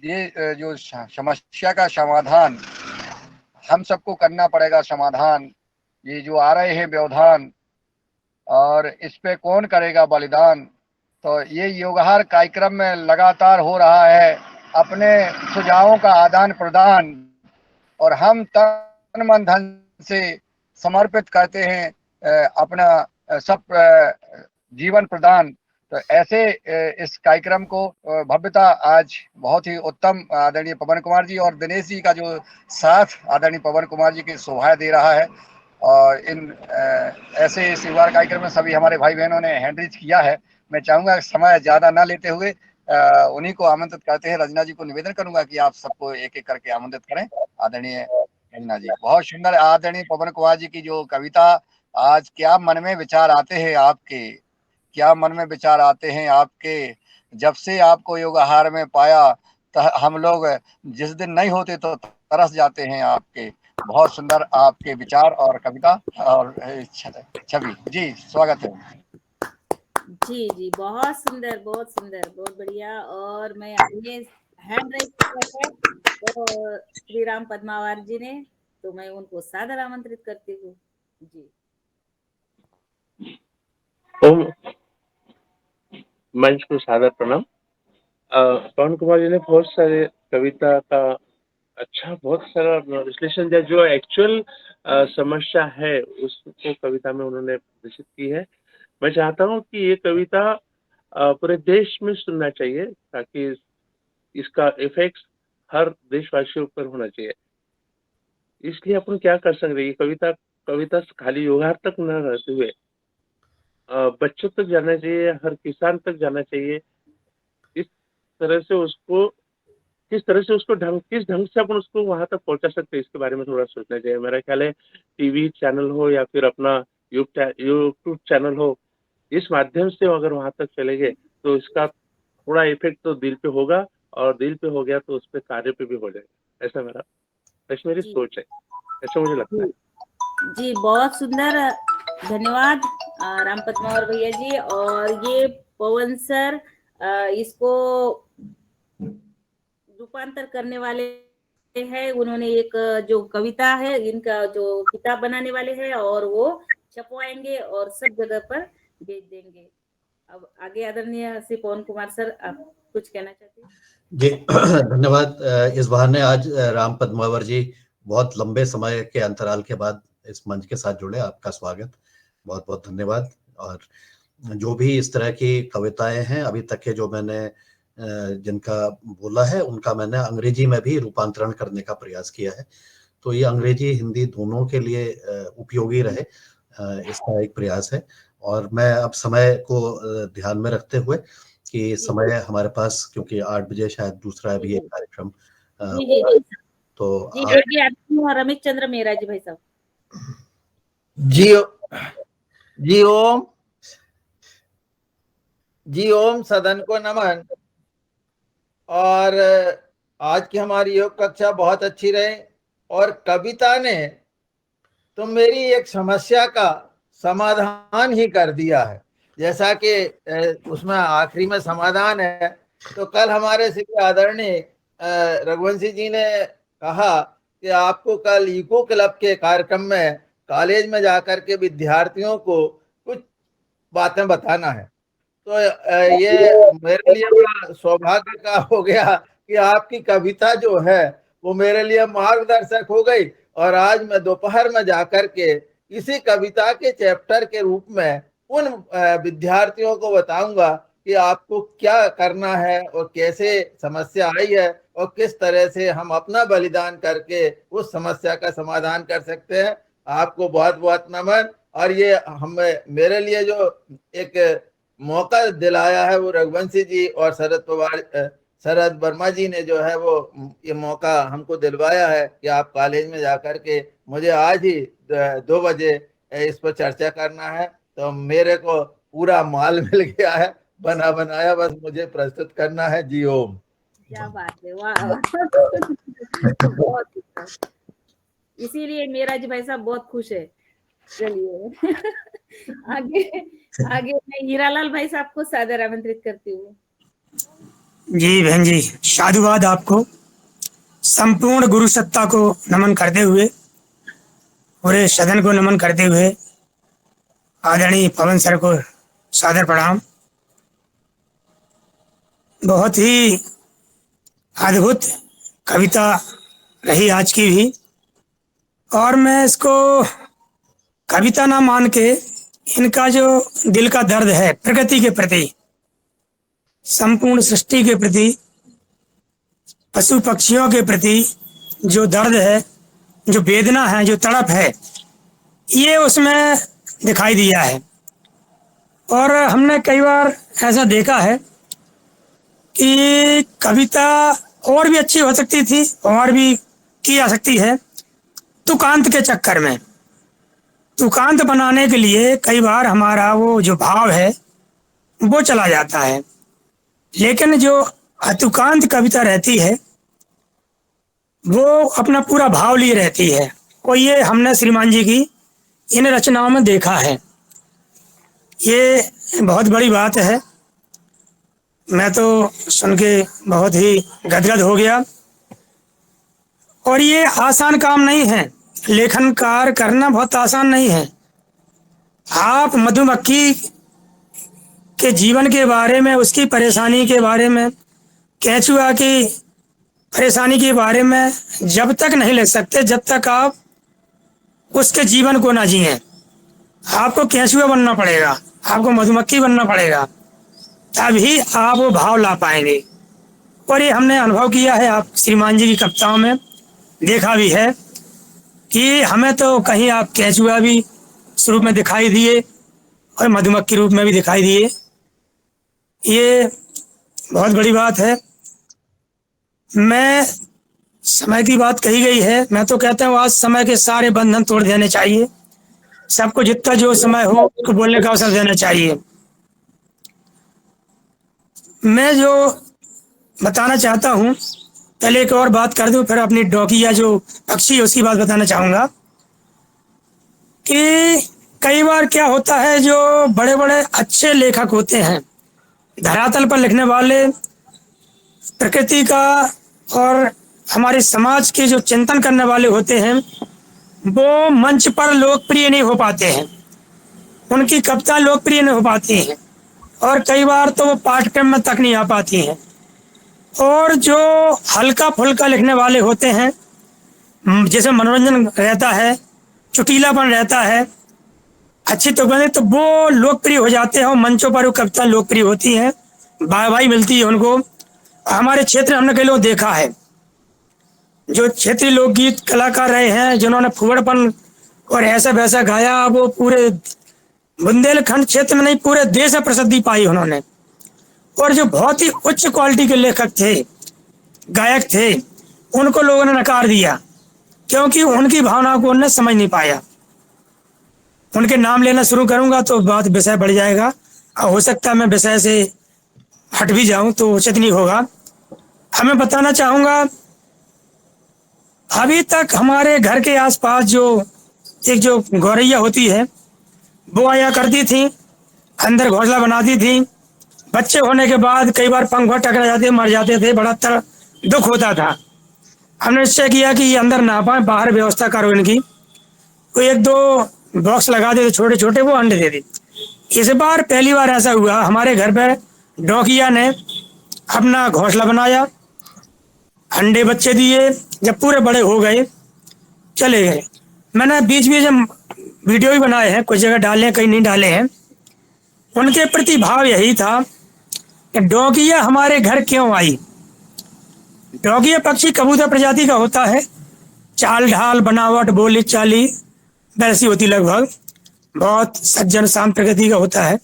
ये जो समस्या का समाधान हम सबको करना पड़ेगा। समाधान ये जो आ रहे हैं व्यवधान, और इस पे कौन करेगा बलिदान। तो ये योगहार कार्यक्रम में लगातार हो रहा है, अपने सुझावों का आदान प्रदान, और हम तन मन धन से समर्पित करते हैं अपना सब जीवन प्रदान। तो ऐसे इस कार्यक्रम को भव्यता आज बहुत ही उत्तम आदरणीय पवन कुमार जी और दिनेश जी का जो साथ आदरणीय पवन कुमार जी की शोभा दे रहा है। और इन ऐसे शिवार कार्यक्रम में सभी हमारे भाई बहनों ने हैंडरिच किया है। मैं चाहूंगा समय ज्यादा ना लेते हुए उन्हीं को आमंत्रित करते हैं। रजना जी को निवेदन करूंगा कि आप सबको एक एक करके आमंत्रित करें। आदरणीय रजना जी, बहुत सुंदर। आदरणीय पवन कुमार जी की जो कविता, आज क्या मन में विचार आते हैं आपके, क्या मन में विचार आते हैं आपके, जब से आपको योगाहार में पाया तो हम लोग जिस दिन नहीं होते तो तरस जाते हैं आपके। बहुत सुंदर आपके विचार और कविता और छवि जी, स्वागत है। जी जी, बहुत सुंदर, बहुत सुंदर, बहुत बढ़िया। और मैं ये हैंड राइज किया है तो श्री राम पद्मावार जी ने, तो मैं उनको सादर आमंत्रित करती हूँ जी। ओम मंच को सादर प्रणाम। पवन कुमार जी ने बहुत सारे कविता का बहुत सारा विश्लेषण दिया। जो एक्चुअल समस्या है उसको कविता में उन्होंने विकसित की है। मैं चाहता हूँ कि ये कविता पूरे देश में सुनना चाहिए, ताकि इसका इफेक्ट हर देशवासियों पर होना चाहिए। इसलिए अपन क्या कर सकते हैं, ये कविता खाली योगार तक न रहते हुए बच्चों तक जाना चाहिए, हर किसान तक जाना चाहिए। इस तरह से उसको किस ढंग से अपन उसको वहां तक पहुंचा सकते हैं, इसके बारे में थोड़ा सोचना चाहिए। मेरा ख्याल है टीवी चैनल हो या फिर अपना यूट्यूब चैनल हो, इस माध्यम से अगर वहां तक चलेंगे तो इसका थोड़ा इफेक्ट तो दिल पे होगा, और दिल पे हो गया तो उस पर कार्य पे भी हो जाएगा। ऐसा मेरी सोच है, ऐसा मुझे लगता है। जी बहुत सुंदर, धन्यवाद राम पद्मावर भैया जी। और ये पवन सर, इसको रूपांतर करने वाले हैं। उन्होंने एक जो कविता है इनका जो किताब बनाने वाले हैं और वो छपवाएंगे और सब जगह पर भेज देंगे। अब आगे आदरणीय श्री पवन कुमार सर, आप कुछ कहना चाहते हैं? जी धन्यवाद। इस बहाने आज राम पद्मावर जी बहुत लंबे समय के अंतराल के बाद इस मंच के साथ जुड़े। आपका स्वागत, बहुत बहुत धन्यवाद। और जो भी इस तरह की कविताएं हैं अभी तक के जो मैंने जिनका बोला है उनका मैंने अंग्रेजी में भी रूपांतरण करने का प्रयास किया है, तो ये अंग्रेजी हिंदी दोनों के लिए उपयोगी रहे, इसका एक प्रयास है। और मैं अब समय को ध्यान में रखते हुए कि समय हमारे पास, क्योंकि 8 बजे शायद दूसरा भी एक कार्यक्रम तो रमेश चंद्र मेहरा जी भाई साहब। जी ओम सदन को नमन। और आज की हमारी योग कक्षा बहुत अच्छी रही और कविता ने तो मेरी एक समस्या का समाधान ही कर दिया है। जैसा कि उसमें आखिरी में समाधान है, तो कल हमारे श्री आदरणीय रघुवंशी जी ने कहा कि आपको कल इको क्लब के कार्यक्रम में कॉलेज में जाकर के विद्यार्थियों को कुछ बातें बताना है। तो ये मेरे लिए बड़ा सौभाग्य का हो गया कि आपकी कविता जो है वो मेरे लिए मार्गदर्शक हो गई। और आज मैं दोपहर में जाकर के इसी कविता के चैप्टर के रूप में उन विद्यार्थियों को बताऊंगा कि आपको क्या करना है और कैसे समस्या आई है और किस तरह से हम अपना बलिदान करके उस समस्या का समाधान कर सकते हैं। आपको बहुत बहुत नमन। और ये हमें मेरे लिए जो एक मौका दिलाया है वो रघुवंशी जी और शरद वर्मा जी ने जो है वो ये मौका हमको दिलवाया है कि आप कॉलेज में जाकर के मुझे आज ही 2 बजे इस पर चर्चा करना है। तो मेरे को पूरा माल मिल गया है, बना बनाया, बस मुझे प्रस्तुत करना है। जी ओम। क्या बात है, वाह बहुत। इसीलिए मेरा जी भाई साहब बहुत खुश है। चलिए आगे मैं हीरालाल भाई साहब को सादर आमंत्रित करती हूँ। जी बहन जी, साधुवाद आपको। संपूर्ण गुरु सत्ता को नमन करते हुए, पूरे सदन को नमन करते हुए, आदरणीय पवन सर को सादर प्रणाम। बहुत ही अद्भुत कविता रही आज की भी, और मैं इसको कविता ना मान के इनका जो दिल का दर्द है प्रकृति के प्रति, संपूर्ण सृष्टि के प्रति, पशु पक्षियों के प्रति जो दर्द है, जो वेदना है, जो तड़प है, ये उसमें दिखाई दिया है। और हमने कई बार ऐसा देखा है कि कविता और भी अच्छी हो सकती थी और भी की जा सकती है। तुकांत के चक्कर में, तुकांत बनाने के लिए कई बार हमारा वो जो भाव है वो चला जाता है, लेकिन जो अतुकांत कविता रहती है वो अपना पूरा भाव लिए रहती है। और ये हमने श्रीमान जी की इन रचनाओं में देखा है। ये बहुत बड़ी बात है। मैं तो सुन के बहुत ही गदगद हो गया। और ये आसान काम नहीं है, लेखन कार्य करना बहुत आसान नहीं है। आप मधुमक्खी के जीवन के बारे में, उसकी परेशानी के बारे में, केंचुआ की परेशानी के बारे में जब तक नहीं लिख सकते जब तक आप उसके जीवन को ना जिए। आपको केंचुआ बनना पड़ेगा, आपको मधुमक्खी बनना पड़ेगा, तभी आप वो भाव ला पाएंगे। और ये हमने अनुभव किया है, आप श्रीमान जी की कविताओं में देखा भी है कि हमें तो कहीं आप केंचुआ भी स्वरूप में दिखाई दिए और मधुमक्खी रूप में भी दिखाई दिए। ये बहुत बड़ी बात है। मैं समय की बात कही गई है, मैं तो कहता हूँ आज समय के सारे बंधन तोड़ देने चाहिए। सबको जितना जो समय हो उसको बोलने का अवसर देना चाहिए। मैं जो बताना चाहता हूँ, पहले एक और बात कर दूं, फिर अपनी डॉकी या जो पक्षी है उसकी बात बताना चाहूँगा कि कई बार क्या होता है, जो बड़े बड़े अच्छे लेखक होते हैं, धरातल पर लिखने वाले, प्रकृति का और हमारे समाज के जो चिंतन करने वाले होते हैं वो मंच पर लोकप्रिय नहीं हो पाते हैं, उनकी कविता लोकप्रिय नहीं हो पाती हैं और कई बार तो वो पाठ्यक्रम में तक नहीं आ पाती हैं। और जो हल्का फुल्का लिखने वाले होते हैं जिसमें मनोरंजन रहता है, चुटीलापन रहता है, अच्छी तो बने, तो वो लोकप्रिय हो जाते हैं और मंचों पर वो कविता लोकप्रिय होती है, वाहवाही मिलती है उनको। हमारे क्षेत्र में हमने कई लोग देखा है जो क्षेत्रीय लोकगीत कलाकार रहे हैं जिन्होंने फुहड़पन और ऐसा वैसा गाया, वो पूरे बुंदेलखंड क्षेत्र में नहीं पूरे देश में प्रसिद्धि पाई उन्होंने। और जो बहुत ही उच्च क्वालिटी के लेखक थे, गायक थे, उनको लोगों ने नकार दिया क्योंकि उनकी भावनाओं को उन्होंने समझ नहीं पाया। उनके नाम लेना शुरू करूंगा तो बात विषय बढ़ जाएगा और हो सकता है मैं विषय से हट भी जाऊं तो उचित नहीं होगा। हमें बताना चाहूंगा, अभी तक हमारे घर के आसपास जो गौरैया होती है वो आया करती थी, अंदर घोंसला बनाती थी, बच्चे होने के बाद कई बार पंख टकरा जाते, मर जाते थे, बड़ा दुख होता था। हमने निश्चय किया कि ये अंदर ना पाए, बाहर व्यवस्था करो इनकी, तो एक दो बॉक्स लगा देते छोटे छोटे, वो अंडे दे दी। इस बार पहली बार ऐसा हुआ, हमारे घर पे डौकिया ने अपना घोंसला बनाया, अंडे बच्चे दिए, जब पूरे बड़े हो गए चले गए। मैंने बीच बीच में वीडियो भी बनाए हैं, कुछ जगह डाले हैं, कहीं नहीं डाले हैं। उनके प्रति भाव यही था कि डौकिया हमारे घर क्यों आई। डौकिया पक्षी कबूतर प्रजाति का होता है, चाल ढाल बनावट बोली चाली वैसी होती लगभग, बहुत सज्जन शांत प्रकृति का होता है।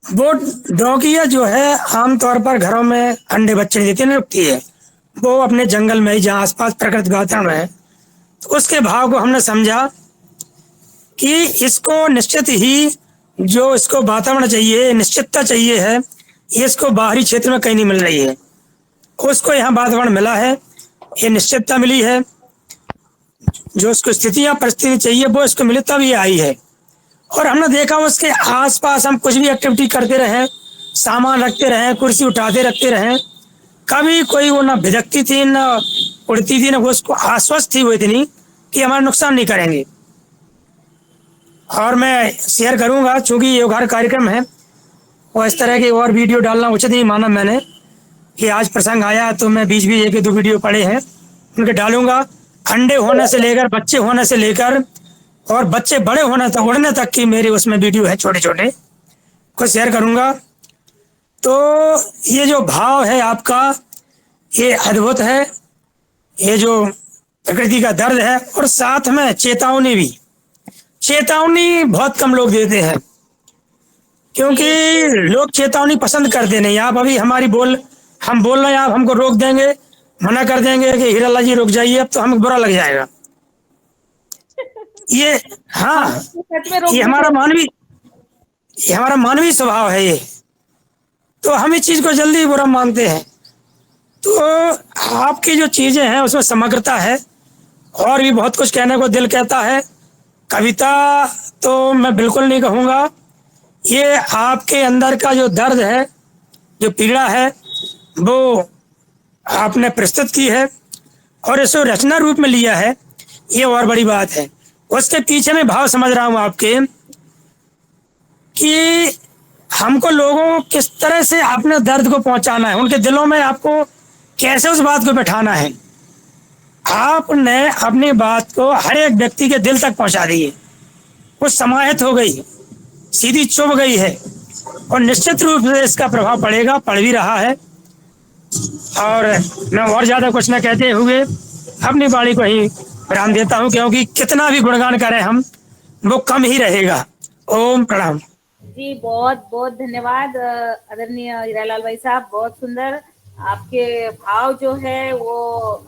वो डौकिया जो है आमतौर पर घरों में अंडे बच्चे देती नहीं रुकती है, वो अपने जंगल में ही जहाँ आसपास प्रकृति वातावरण है। तो उसके भाव को हमने समझा कि इसको निश्चित ही जो इसको वातावरण चाहिए, निश्चितता चाहिए है, ये इसको बाहरी क्षेत्र में कहीं नहीं मिल रही है। उसको यहाँ वातावरण मिला है, ये निश्चितता मिली है, जो उसको स्थितियाँ परिस्थिति चाहिए वो इसको मिली तब ये आई है। और हमने देखा उसके आसपास हम कुछ भी एक्टिविटी करते रहे, सामान रखते रहे, कुर्सी उठाते रखते रहे, कभी कोई वो ना भिजकती थी ना उड़ती थी, ना वो उसको आश्वस्त थी वो इतनी कि हमारा नुकसान नहीं करेंगे। और मैं शेयर करूंगा, चूंकि ये घर कार्यक्रम है और इस तरह के और वीडियो डालना उचित नहीं माना मैंने कि आज प्रसंग आया तो मैं बीच बीच एक दो वीडियो पड़े हैं उनके डालूंगा। अंडे होने से लेकर बच्चे होने से लेकर और बच्चे बड़े होने तक, उड़ने तक की मेरी उसमें वीडियो है, छोटे छोटे कुछ शेयर करूंगा। तो ये जो भाव है आपका ये अद्भुत है, ये जो प्रकृति का दर्द है, और साथ में चेतावनी भी। चेतावनी बहुत कम लोग देते हैं क्योंकि लोग चेतावनी पसंद करते नहीं। आप अभी हम बोल रहे हैं, आप हमको रोक देंगे, मना कर देंगे कि हीरालाल जी रुक जाइए, अब तो हमें बुरा लग जाएगा। ये हाँ, ये हमारा मानवीय स्वभाव है ये, तो हम इस चीज को जल्दी बुरा मानते हैं। तो आपकी जो चीजें हैं उसमें समग्रता है और भी बहुत कुछ कहने को दिल कहता है। कविता तो मैं बिल्कुल नहीं कहूँगा, ये आपके अंदर का जो दर्द है, जो पीड़ा है, वो आपने प्रस्तुत की है और इसको रचना रूप में लिया है, ये और बड़ी बात है। उसके पीछे मैं भाव समझ रहा हूँ आपके कि हमको लोगों को किस तरह से अपने दर्द को पहुंचाना है, उनके दिलों में आपको कैसे उस बात को बैठाना है। आपने अपनी बात को हर एक व्यक्ति के दिल तक पहुंचा दी है, वो समाहित हो गई, सीधी चुभ गई है और निश्चित रूप से इसका प्रभाव पड़ेगा, पड़ भी रहा है। और मैं और ज्यादा कुछ न कहते हुए अपनी वाणी को ही विराम देता हूँ क्योंकि कितना भी गुणगान करें हम वो कम ही रहेगा। ओम प्रणाम जी, बहुत बहुत धन्यवाद आदरणीय हीरालाल भाई साहब, बहुत सुंदर आपके भाव जो है वो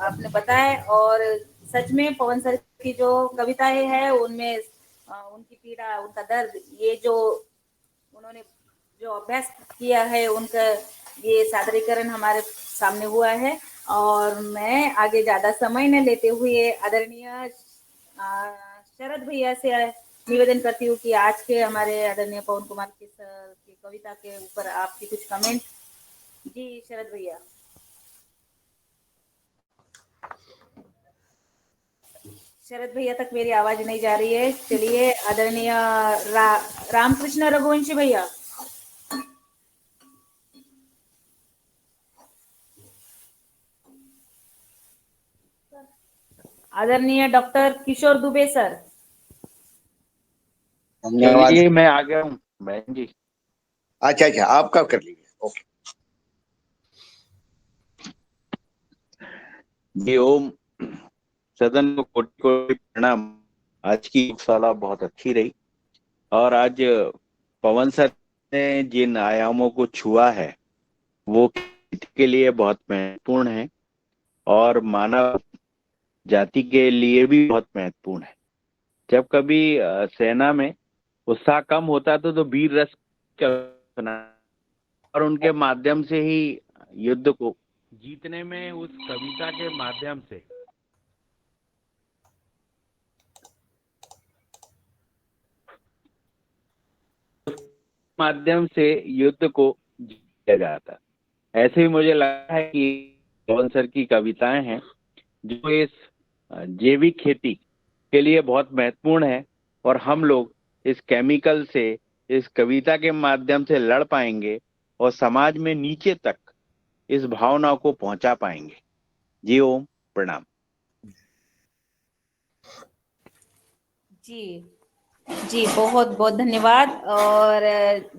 आपने बताए। और सच में पवन सर की जो कविताएं हैं उनमें उनकी पीड़ा, उनका दर्द, ये जो उन्होंने जो अभ्यास किया है उनका ये सादरीकरण हमारे सामने हुआ है। और मैं आगे ज्यादा समय न लेते हुए आदरणीय शरद भैया से निवेदन करती हूँ कि आज के हमारे आदरणीय पवन कुमार की कविता के ऊपर आपकी कुछ कमेंट। जी शरद भैया। शरद भैया तक मेरी आवाज नहीं जा रही है। चलिए आदरणीय रामकृष्ण रघुवंशी भैया। आदरणीय डॉक्टर किशोर दुबे सर। धन्यवाद। चलिए मैं आ गया हूँ बहन जी। अच्छा अच्छा, आप कब कर लीजिए। ओके। जी ओम। सदन को कोटि कोटि प्रणाम। आज की योगशाला बहुत अच्छी रही और आज पवन सर ने जिन आयामों को छुआ है वो के लिए बहुत महत्वपूर्ण है और मानव जाति के लिए भी बहुत महत्वपूर्ण है। जब कभी सेना में उत्साह कम होता तो वीर रस और उनके माध्यम से ही युद्ध को जीतने में उस कविता के माध्यम से युद्ध को जीता जाता। ऐसे ही मुझे लगा है कि पवन सर की कविताएं हैं जो इस जैविक खेती के लिए बहुत महत्वपूर्ण है और हम लोग इस केमिकल से इस कविता के माध्यम से लड़ पाएंगे और समाज में नीचे तक इस भावना को पहुंचा पाएंगे। जी ओम प्रणाम। जी जी, बहुत बहुत धन्यवाद। और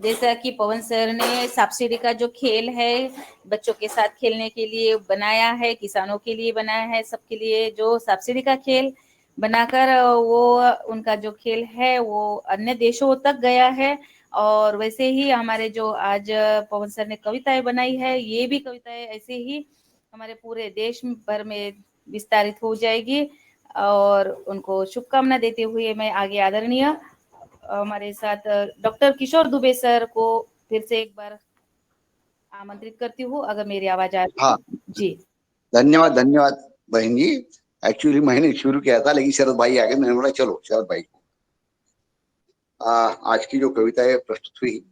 जैसा कि पवन सर ने सांप-सीढ़ी का जो खेल है बच्चों के साथ खेलने के लिए बनाया है, किसानों के लिए बनाया है, सबके लिए जो सांप-सीढ़ी का खेल बनाकर वो उनका जो खेल है वो अन्य देशों तक गया है। और वैसे ही हमारे जो आज पवन सर ने कविताएं बनाई है, ये भी कविताएं ऐसे ही हमारे पूरे देश भर में विस्तारित हो जाएगी। और उनको शुभकामना देते हुए मैं आगे आदरणीय हमारे साथ डॉक्टर किशोर दुबे सर को फिर से एक बार आमंत्रित करती हूँ, अगर मेरी आवाज आ रही है। हाँ जी धन्यवाद धन्यवाद बहन जी। एक्चुअली मैंने शुरू किया था लेकिन शरद भाई आ गए, मैंने बोला चलो शरद भाई। आज की जो कविताएं प्रस्तुत हुई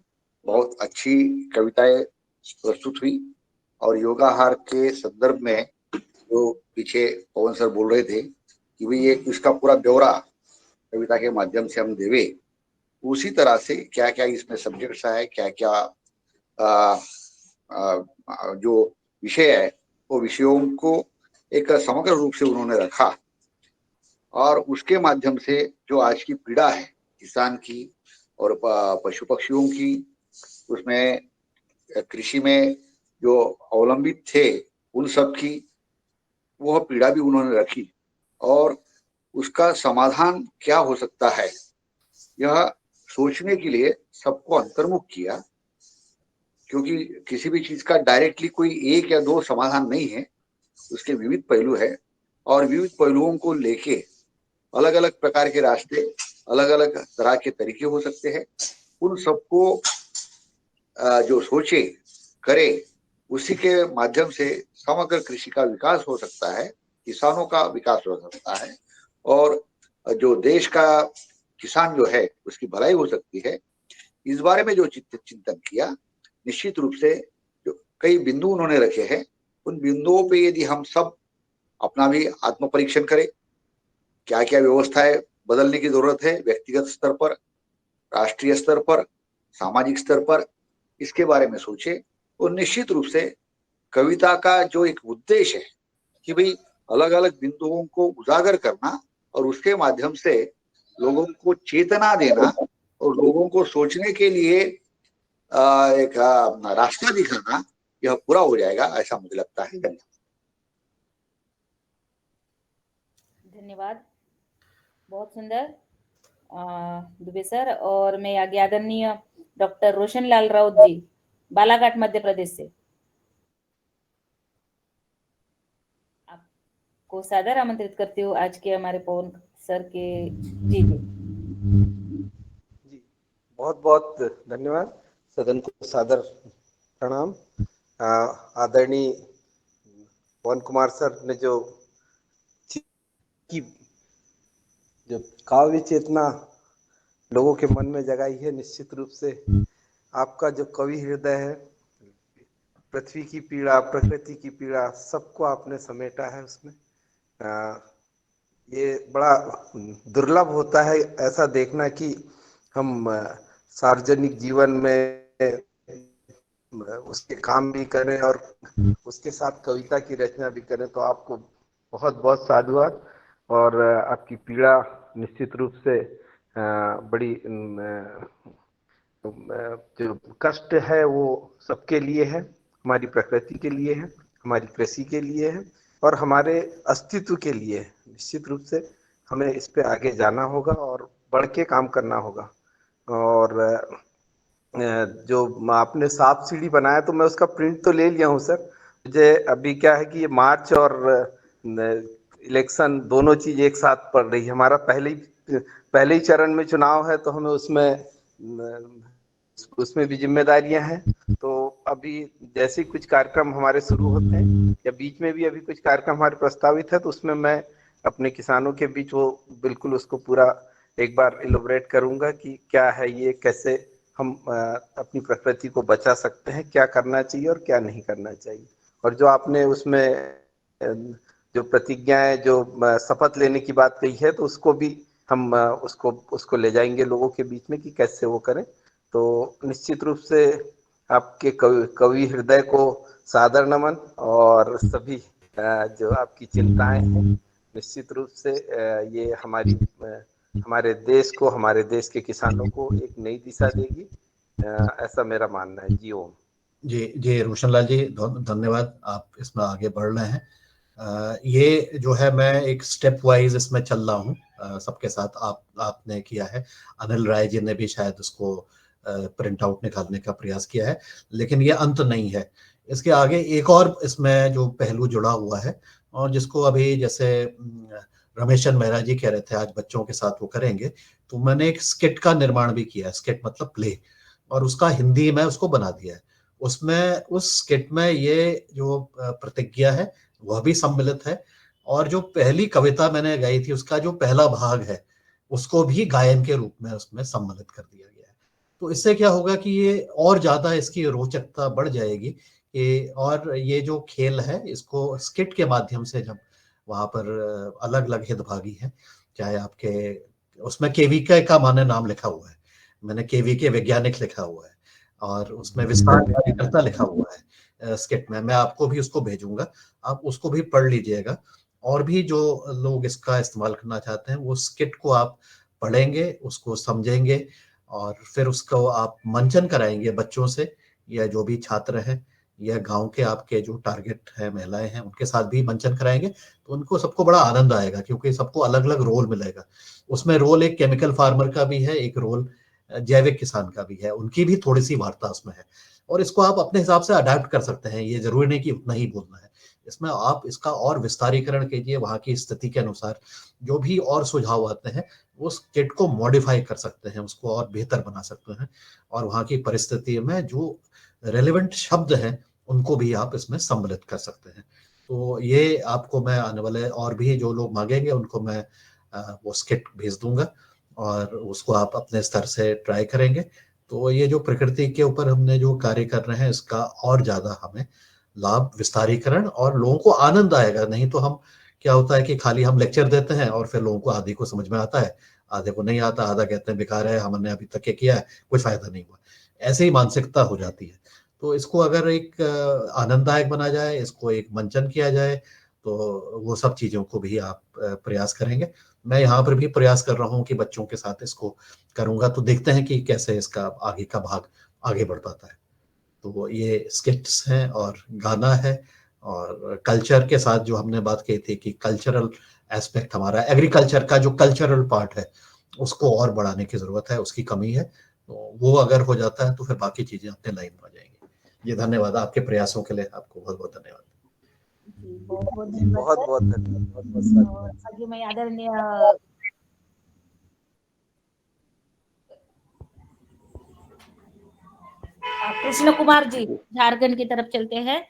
बहुत अच्छी कविताएं प्रस्तुत हुई और योगाहार के संदर्भ में जो पीछे पवन सर बोल रहे थे कि भाई ये इसका पूरा ब्यौरा कविता के माध्यम से हम देवे, उसी तरह से क्या क्या इसमें सब्जेक्ट्स है, क्या क्या जो विषय है वो विषयों को एक समग्र रूप से उन्होंने रखा और उसके माध्यम से जो आज की पीड़ा है किसान की और पशु पक्षियों की, उसमें कृषि में जो अवलंबित थे उन सब की वह पीड़ा भी उन्होंने रखी और उसका समाधान क्या हो सकता है यह सोचने के लिए सबको अंतर्मुख किया। क्योंकि किसी भी चीज का डायरेक्टली कोई एक या दो समाधान नहीं है, उसके विविध पहलू है और विविध पहलुओं को लेके अलग अलग प्रकार के रास्ते, अलग अलग तरह के तरीके हो सकते हैं। उन सबको जो सोचे करे उसी के माध्यम से समग्र कृषि का विकास हो सकता है, किसानों का विकास हो सकता है और जो देश का किसान जो है उसकी भलाई हो सकती है। इस बारे में जो चिंतन किया, निश्चित रूप से जो कई बिंदु उन्होंने रखे हैं उन बिंदुओं पे यदि हम सब अपना भी आत्म परीक्षण करें, क्या क्या व्यवस्थाएं बदलने की जरूरत है व्यक्तिगत स्तर पर, राष्ट्रीय स्तर पर, सामाजिक स्तर पर, इसके बारे में सोचे तो निश्चित रूप से कविता का जो एक उद्देश्य है कि भाई अलग अलग बिंदुओं को उजागर करना और उसके माध्यम से लोगों को चेतना देना और लोगों को सोचने के लिए एक रास्ता दिखाना, यह पूरा हो जाएगा ऐसा मुझे लगता है। धन्यवाद, बहुत सुंदर दुबे सर। और मैं आगे आदरणीय डॉक्टर रोशन लाल राउत जी, बालाघाट मध्य प्रदेश से, आपको सादर आमंत्रित करती हूँ आज के हमारे पवन सर के। जी जी जी, बहुत बहुत धन्यवाद। सदन को सादर प्रणाम। आदरणीय पवन कुमार सर ने जो काव्य चेतना लोगों के मन में जगाई है, निश्चित रूप से आपका जो कवि हृदय है, पृथ्वी की पीड़ा, प्रकृति की पीड़ा, सबको आपने समेटा है उसमें। ये बड़ा दुर्लभ होता है ऐसा देखना कि हम सार्वजनिक जीवन में उसके काम भी करें और उसके साथ कविता की रचना भी करें। तो आपको बहुत बहुत साधुवाद। और आपकी पीड़ा निश्चित रूप से बड़ी जो कष्ट है वो सबके लिए है, हमारी प्रकृति के लिए है, हमारी कृषि के लिए है और हमारे अस्तित्व के लिए है। निश्चित रूप से हमें इस पे आगे जाना होगा और बढ़ के काम करना होगा। और जो आपने सांप सीढ़ी बनाया तो मैं उसका प्रिंट तो ले लिया हूँ सर। मुझे अभी क्या है कि ये मार्च और इलेक्शन दोनों चीज एक साथ पड़ रही है। हमारा पहले ही चरण में चुनाव है तो हमें उसमें भी जिम्मेदारियां हैं। तो अभी जैसे कुछ कार्यक्रम हमारे शुरू होते हैं या बीच में भी अभी कुछ कार्यक्रम हमारे प्रस्तावित है तो उसमें मैं अपने किसानों के बीच वो बिल्कुल उसको पूरा एक बार इलोबरेट करूंगा कि क्या है ये, कैसे हम अपनी प्रकृति को बचा सकते हैं, क्या करना चाहिए और क्या नहीं करना चाहिए। और जो आपने उसमें जो प्रतिज्ञाएं, जो शपथ लेने की बात कही है तो उसको भी हम उसको ले जाएंगे लोगों के बीच में कि कैसे वो करें। तो निश्चित रूप से आपके कवि हृदय को सादर नमन। और सभी जो आपकी चिंताएं हैं निश्चित रूप से ये हमारे देश को, हमारे देश के किसानों को एक नई दिशा देगी, ऐसा मेरा मानना है। जी ओम। जी रोशनलाल जी, धन्यवाद, आप इसमें आगे बढ़ रहे हैं। ये जो है मैं एक स्टेप वाइज इसमें चल रहा हूँ सबके साथ। आपने किया है, अनिल राय जी ने भी शायद उसको प्रिंट आउट निकालने का प्रयास किया है, लेकिन ये अंत नहीं है। इसके आगे एक और इसमें जो पहलू जुड़ा हुआ है और जिसको अभी जैसे रमेश चंद्र मेहरा जी कह रहे थे आज बच्चों के साथ वो करेंगे, तो मैंने एक स्किट का निर्माण भी किया है। स्किट मतलब प्ले, और उसका हिंदी में उसको बना दिया है। उसमें उस स्किट में ये जो प्रतिज्ञा है वह भी सम्मिलित है, और जो पहली कविता मैंने गाई थी उसका जो पहला भाग है उसको भी गायन के रूप में उसमें सम्मिलित कर दिया गया है। तो इससे क्या होगा कि ये और ज्यादा इसकी रोचकता बढ़ जाएगी और ये जो खेल है इसको स्किट के माध्यम से जब वहां पर अलग अलग हितभागी हैं, चाहे आपके उसमें केवीके का माने नाम लिखा हुआ है, मैंने केवीके वैज्ञानिक लिखा हुआ है, और उसमें विस्तार कार्यकर्ता लिखा हुआ है स्किट में। मैं आपको भी उसको भेजूंगा, आप उसको भी पढ़ लीजिएगा। और भी जो लोग इसका इस्तेमाल करना चाहते हैं वो स्किट को आप पढ़ेंगे, उसको समझेंगे, और फिर उसको आप मंचन कराएंगे बच्चों से, या जो भी छात्र हैं या गांव के आपके जो टारगेट है महिलाएं हैं उनके साथ भी मंचन कराएंगे, तो उनको सबको बड़ा आनंद आएगा क्योंकि सबको अलग अलग रोल मिलेगा। उसमें रोल एक केमिकल फार्मर का भी है, एक रोल जैविक किसान का भी है, उनकी भी थोड़ी सी वार्ता उसमें है। और इसको आप अपने हिसाब से अडेप्ट कर सकते हैं, ये जरूरी नहीं कि उतना ही बोलना है। इसमें आप इसका और विस्तारीकरण कीजिए, वहां की स्थिति के अनुसार जो भी और सुझाव आते हैं उस किट को मॉडिफाई कर सकते हैं, उसको और बेहतर बना सकते हैं, और वहां की परिस्थिति में जो रेलेवेंट शब्द हैं उनको भी आप इसमें सम्मिलित कर सकते हैं। तो ये आपको मैं आने वाले और भी जो लोग मांगेंगे उनको मैं वो स्किट भेज दूंगा, और उसको आप अपने स्तर से ट्राई करेंगे। तो ये जो प्रकृति के ऊपर हमने जो कार्य कर रहे हैं इसका और ज्यादा हमें लाभ, विस्तारीकरण, और लोगों को आनंद आएगा। नहीं तो हम क्या होता है कि खाली हम लेक्चर देते हैं और फिर लोगों को आधे को समझ में आता है, आधे को नहीं आता, आधा कहते हैं बेकार है, हमने अभी तक ये किया है, कोई फायदा नहीं हुआ। ऐसे ही मानसिकता हो जाती है। तो इसको अगर एक आनंददायक बना जाए, इसको एक मंचन किया जाए, तो वो सब चीजों को भी आप प्रयास करेंगे। मैं यहाँ पर भी प्रयास कर रहा हूँ कि बच्चों के साथ इसको करूंगा, तो देखते हैं कि कैसे इसका आगे का भाग आगे बढ़ पाता है। तो ये स्किट्स हैं और गाना है, और कल्चर के साथ जो हमने बात की थी कि कल्चरल एस्पेक्ट, हमारा एग्रीकल्चर का जो कल्चरल पार्ट है उसको और बढ़ाने की जरूरत है, उसकी कमी है। तो वो अगर हो जाता है तो फिर बाकी चीजें अपने लाइन में आ जाएंगी। जी धन्यवाद आपके प्रयासों के लिए, आपको बहुत बहुत धन्यवाद। जी, बहुत बहुत जी धन्यवाद बहुत सर। बहुत धन्यवाद, बहुत बहुत और साधुवाद। आगे मैं आदरणीय कृष्ण कुमार जी झारखंड की तरफ चलते हैं।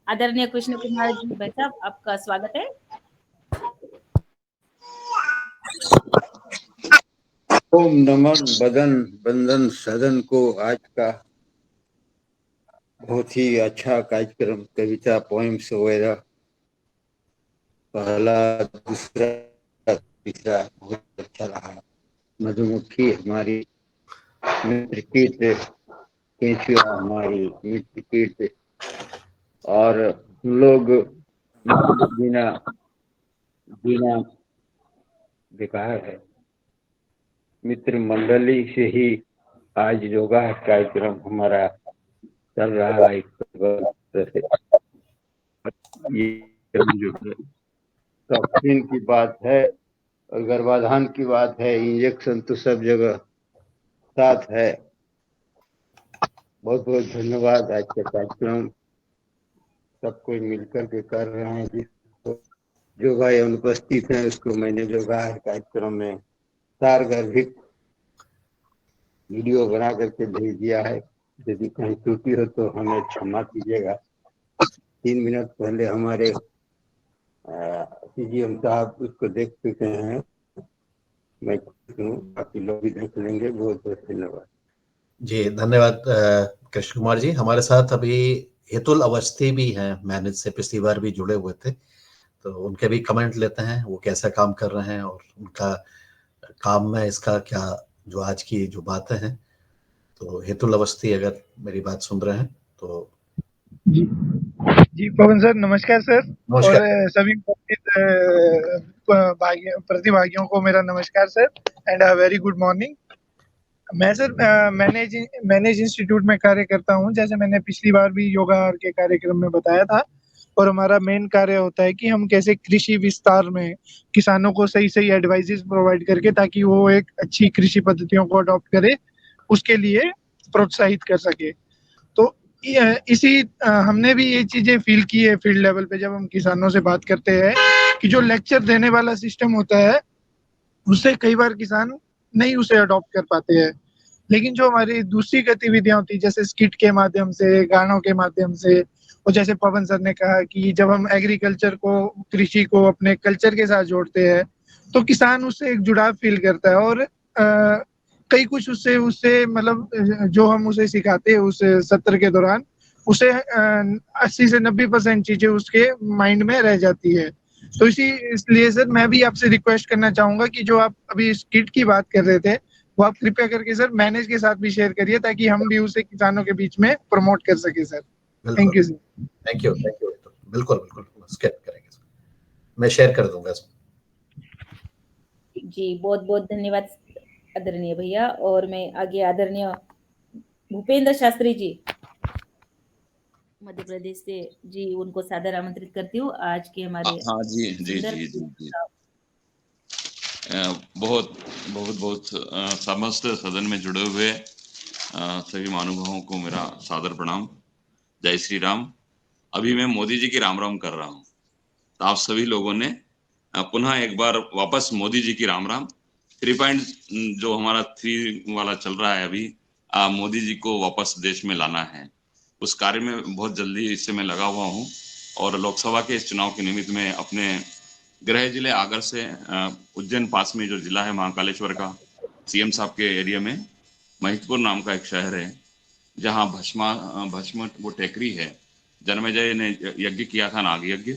आदरणीय कृष्ण कुमार जी, भाई साहब आपका स्वागत है। ओम नमन बदन बंधन सदन को आज का बहुत ही अच्छा कार्यक्रम, कविता, पोएम्स वगैरह, पहला दूसरा तीसरा बहुत अच्छा रहा। मधुमक्खी हमारी मित्र कीट, केंचुआ हमारी मित्र कीट, और हम लोग बिना बिना बेकार है मित्र मंडली से ही आज योगा कार्यक्रम हमारा चल रहा है। ये जो टॉक्सिन की बात है और गर्भाधान की बात है, इंजेक्शन तो सब जगह साथ है। बहुत बहुत धन्यवाद। आज का कार्यक्रम सब कोई मिलकर के कर रहे हैं। जिसको जो भाई अनुपस्थित है उसको मैंने योगा कार्यक्रम में सारगर्भित वीडियो बना करके भेज दिया है। यदि कहीं त्रुटि हो तो हमें क्षमा कीजिएगा। 3 मिनट पहले हमारे सीजीएम साहब उसको देख चुके हैं। मैं खुश हूँ, बाकी लोग भी देख लेंगे। बहुत बहुत धन्यवाद जी। धन्यवाद कृष्ण कुमार जी। हमारे साथ अभी हेतुल अवस्थी भी हैं, मैनेज से पिछली बार भी जुड़े हुए थे, तो उनके भी कमेंट लेते हैं, वो कैसा काम कर रहे हैं और उनका काम में इसका क्या, जो आज की जो बातें हैं। तो हेतुल अवस्थी अगर मेरी बात सुन रहे हैं तो। जी जी पवन सर, नमस्कार सर। नमस्कार। और सभी प्रतिभागियों को मेरा नमस्कार sir and very good morning. मैं सर मैनेज इंस्टीट्यूट में कार्य करता हूं, जैसे मैंने पिछली बार भी योगा के कार्यक्रम में बताया था। और हमारा मेन कार्य होता है कि हम कैसे कृषि विस्तार में किसानों को सही सही एडवाइजेस प्रोवाइड करके ताकि वो एक अच्छी कृषि पद्धतियों को अडॉप्ट करे, उसके लिए प्रोत्साहित कर सके। तो इसी हमने भी ये चीजें फील की है फील्ड लेवल पे, जब हम किसानों से बात करते हैं कि जो लेक्चर देने वाला सिस्टम होता है उससे कई बार किसान नहीं उसे अडॉप्ट कर पाते हैं। लेकिन जो हमारी दूसरी गतिविधियां होती जैसे स्किट के माध्यम से, गानों के माध्यम से, और जैसे पवन सर ने कहा कि जब हम एग्रीकल्चर को, कृषि को अपने कल्चर के साथ जोड़ते हैं तो किसान उससे एक जुड़ाव फील करता है। और कई कुछ उससे मतलब जो हम उसे सिखाते हैं उस सत्र के दौरान, उसे 80 से 90% चीजें उसके माइंड में रह जाती है। तो इसलिए सर मैं भी आपसे रिक्वेस्ट करना चाहूंगा कि जो आप अभी स्किट की बात कर रहे थे वो आप कृपया करके सर मैनेज के साथ भी शेयर करिए ताकि हम भी उसे किसानों के बीच में प्रमोट कर सके sir. Thank you sir. Thank you. बिल्कुल स्किप करेंगे, मैं शेयर कर दूंगा। जी बहुत बहुत धन्यवाद आदरणीय भैया। और मैं आगे आदरणीय भूपेंद्र शास्त्री जी मध्य प्रदेश से जी, उनको सादर आमंत्रित करती हूँ आज के हमारे। हाँ जी जी जी जी जी बहुत बहुत बहुत समस्त सदन में जुड़े हुए सभी महानुभावों को मेरा सादर प्रणाम। जय श्री राम। अभी मैं मोदी जी की राम राम कर रहा हूँ, तो आप सभी लोगों ने पुनः एक बार वापस मोदी जी की राम राम 3. जो हमारा 3 वाला चल रहा है अभी, मोदी जी को वापस देश में लाना है। उस कार्य में बहुत जल्दी इससे मैं लगा हुआ हूँ। और लोकसभा के इस चुनाव के निमित्त में अपने गृह जिले आगर से उज्जैन पास में जो जिला है महाकालेश्वर का, सीएम साहब के एरिया में महितपुर नाम का एक शहर है, जहाँ भस्म वो टेकरी है। जन्मेजय ने यज्ञ किया था, नाग यज्ञ,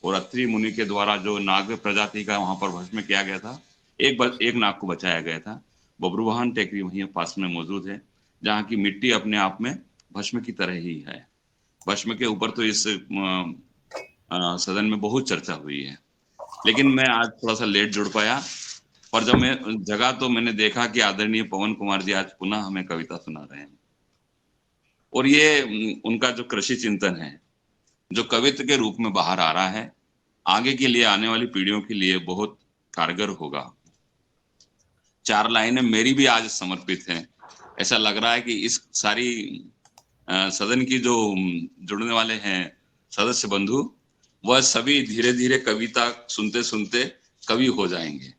और अत्रि मुनि के द्वारा जो नाग प्रजाति का वहां पर भस्म किया गया था, एक नाग को बचाया गया था। बब्रुवाहन टेकरी वहीं पास में मौजूद है, जहाँ की मिट्टी अपने आप में भस्म की तरह ही है। भस्म के ऊपर तो इस सदन में बहुत चर्चा हुई है, लेकिन मैं आज थोड़ा सा लेट जुड़ पाया। पर जब मैं जगा तो मैंने देखा कि आदरणीय पवन कुमार जी आज पुनः हमें कविता सुना रहे हैं। और ये उनका जो कृषि चिंतन है, जो कवित्व के रूप में बाहर आ रहा है, आगे के लिए, आने वाली पीढ़ियों के लिए बहुत कारगर होगा। 4 लाइनें मेरी भी आज समर्पित हैं। ऐसा लग रहा है कि इस सारी सदन की जो जुड़ने वाले हैं सदस्य बंधु, वह सभी धीरे धीरे कविता सुनते सुनते कवि हो जाएंगे।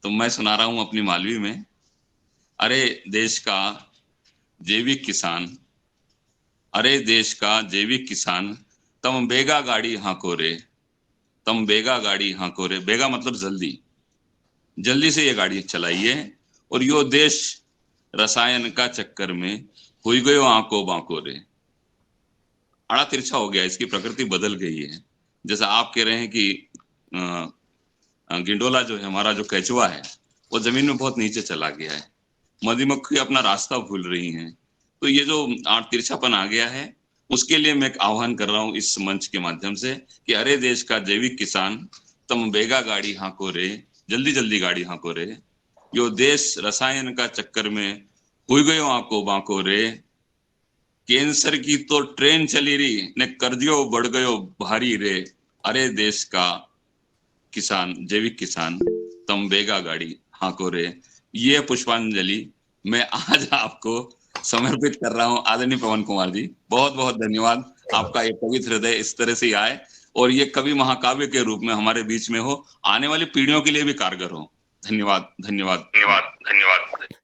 तो मैं सुना रहा हूं अपनी मालवी में। अरे देश का जैविक किसान, अरे देश का जैविक किसान, तम बेगा गाड़ी हांको रे, तम बेगा गाड़ी हांको रे। बेगा मतलब जल्दी, जल्दी से ये गाड़ी चलाइए। और यो देश रसायन का चक्कर में हुई गयो आंको बांको रे। अड़ा तिरछा हो गया, इसकी प्रकृति बदल गई है। जैसा आप कह रहे हैं कि गिंडोला जो है, हमारा जो केचुआ है, वो जमीन में बहुत नीचे चला गया है। मधुमक्खी अपना रास्ता भूल रही हैं। तो ये जो तिरछापन आ गया है, उसके लिए मैं एक आह्वान कर रहा हूँ इस मंच के माध्यम से कि अरे देश का जैविक किसान, तम बेगा गाड़ी हाँको रे, जल्दी जल्दी गाड़ी हाँको रे, यो देश रसायन का चक्कर में हुई गयो आंको बांको रे, कैंसर की तो ट्रेन चली रही ने कर दियो बढ़ गयो भारी रे, अरे देश का किसान, जैविक किसान, तम बेगा गाड़ी हाँको रे। ये पुष्पांजलि मैं आज आपको समर्पित कर रहा हूं आदरणीय पवन कुमार जी। बहुत बहुत धन्यवाद। आपका ये पवित्र हृदय इस तरह से आए और ये कवि महाकाव्य के रूप में हमारे बीच में हो, आने वाली पीढ़ियों के लिए भी कारगर हो। धन्यवाद, धन्यवाद, धन्यवाद, धन्यवाद।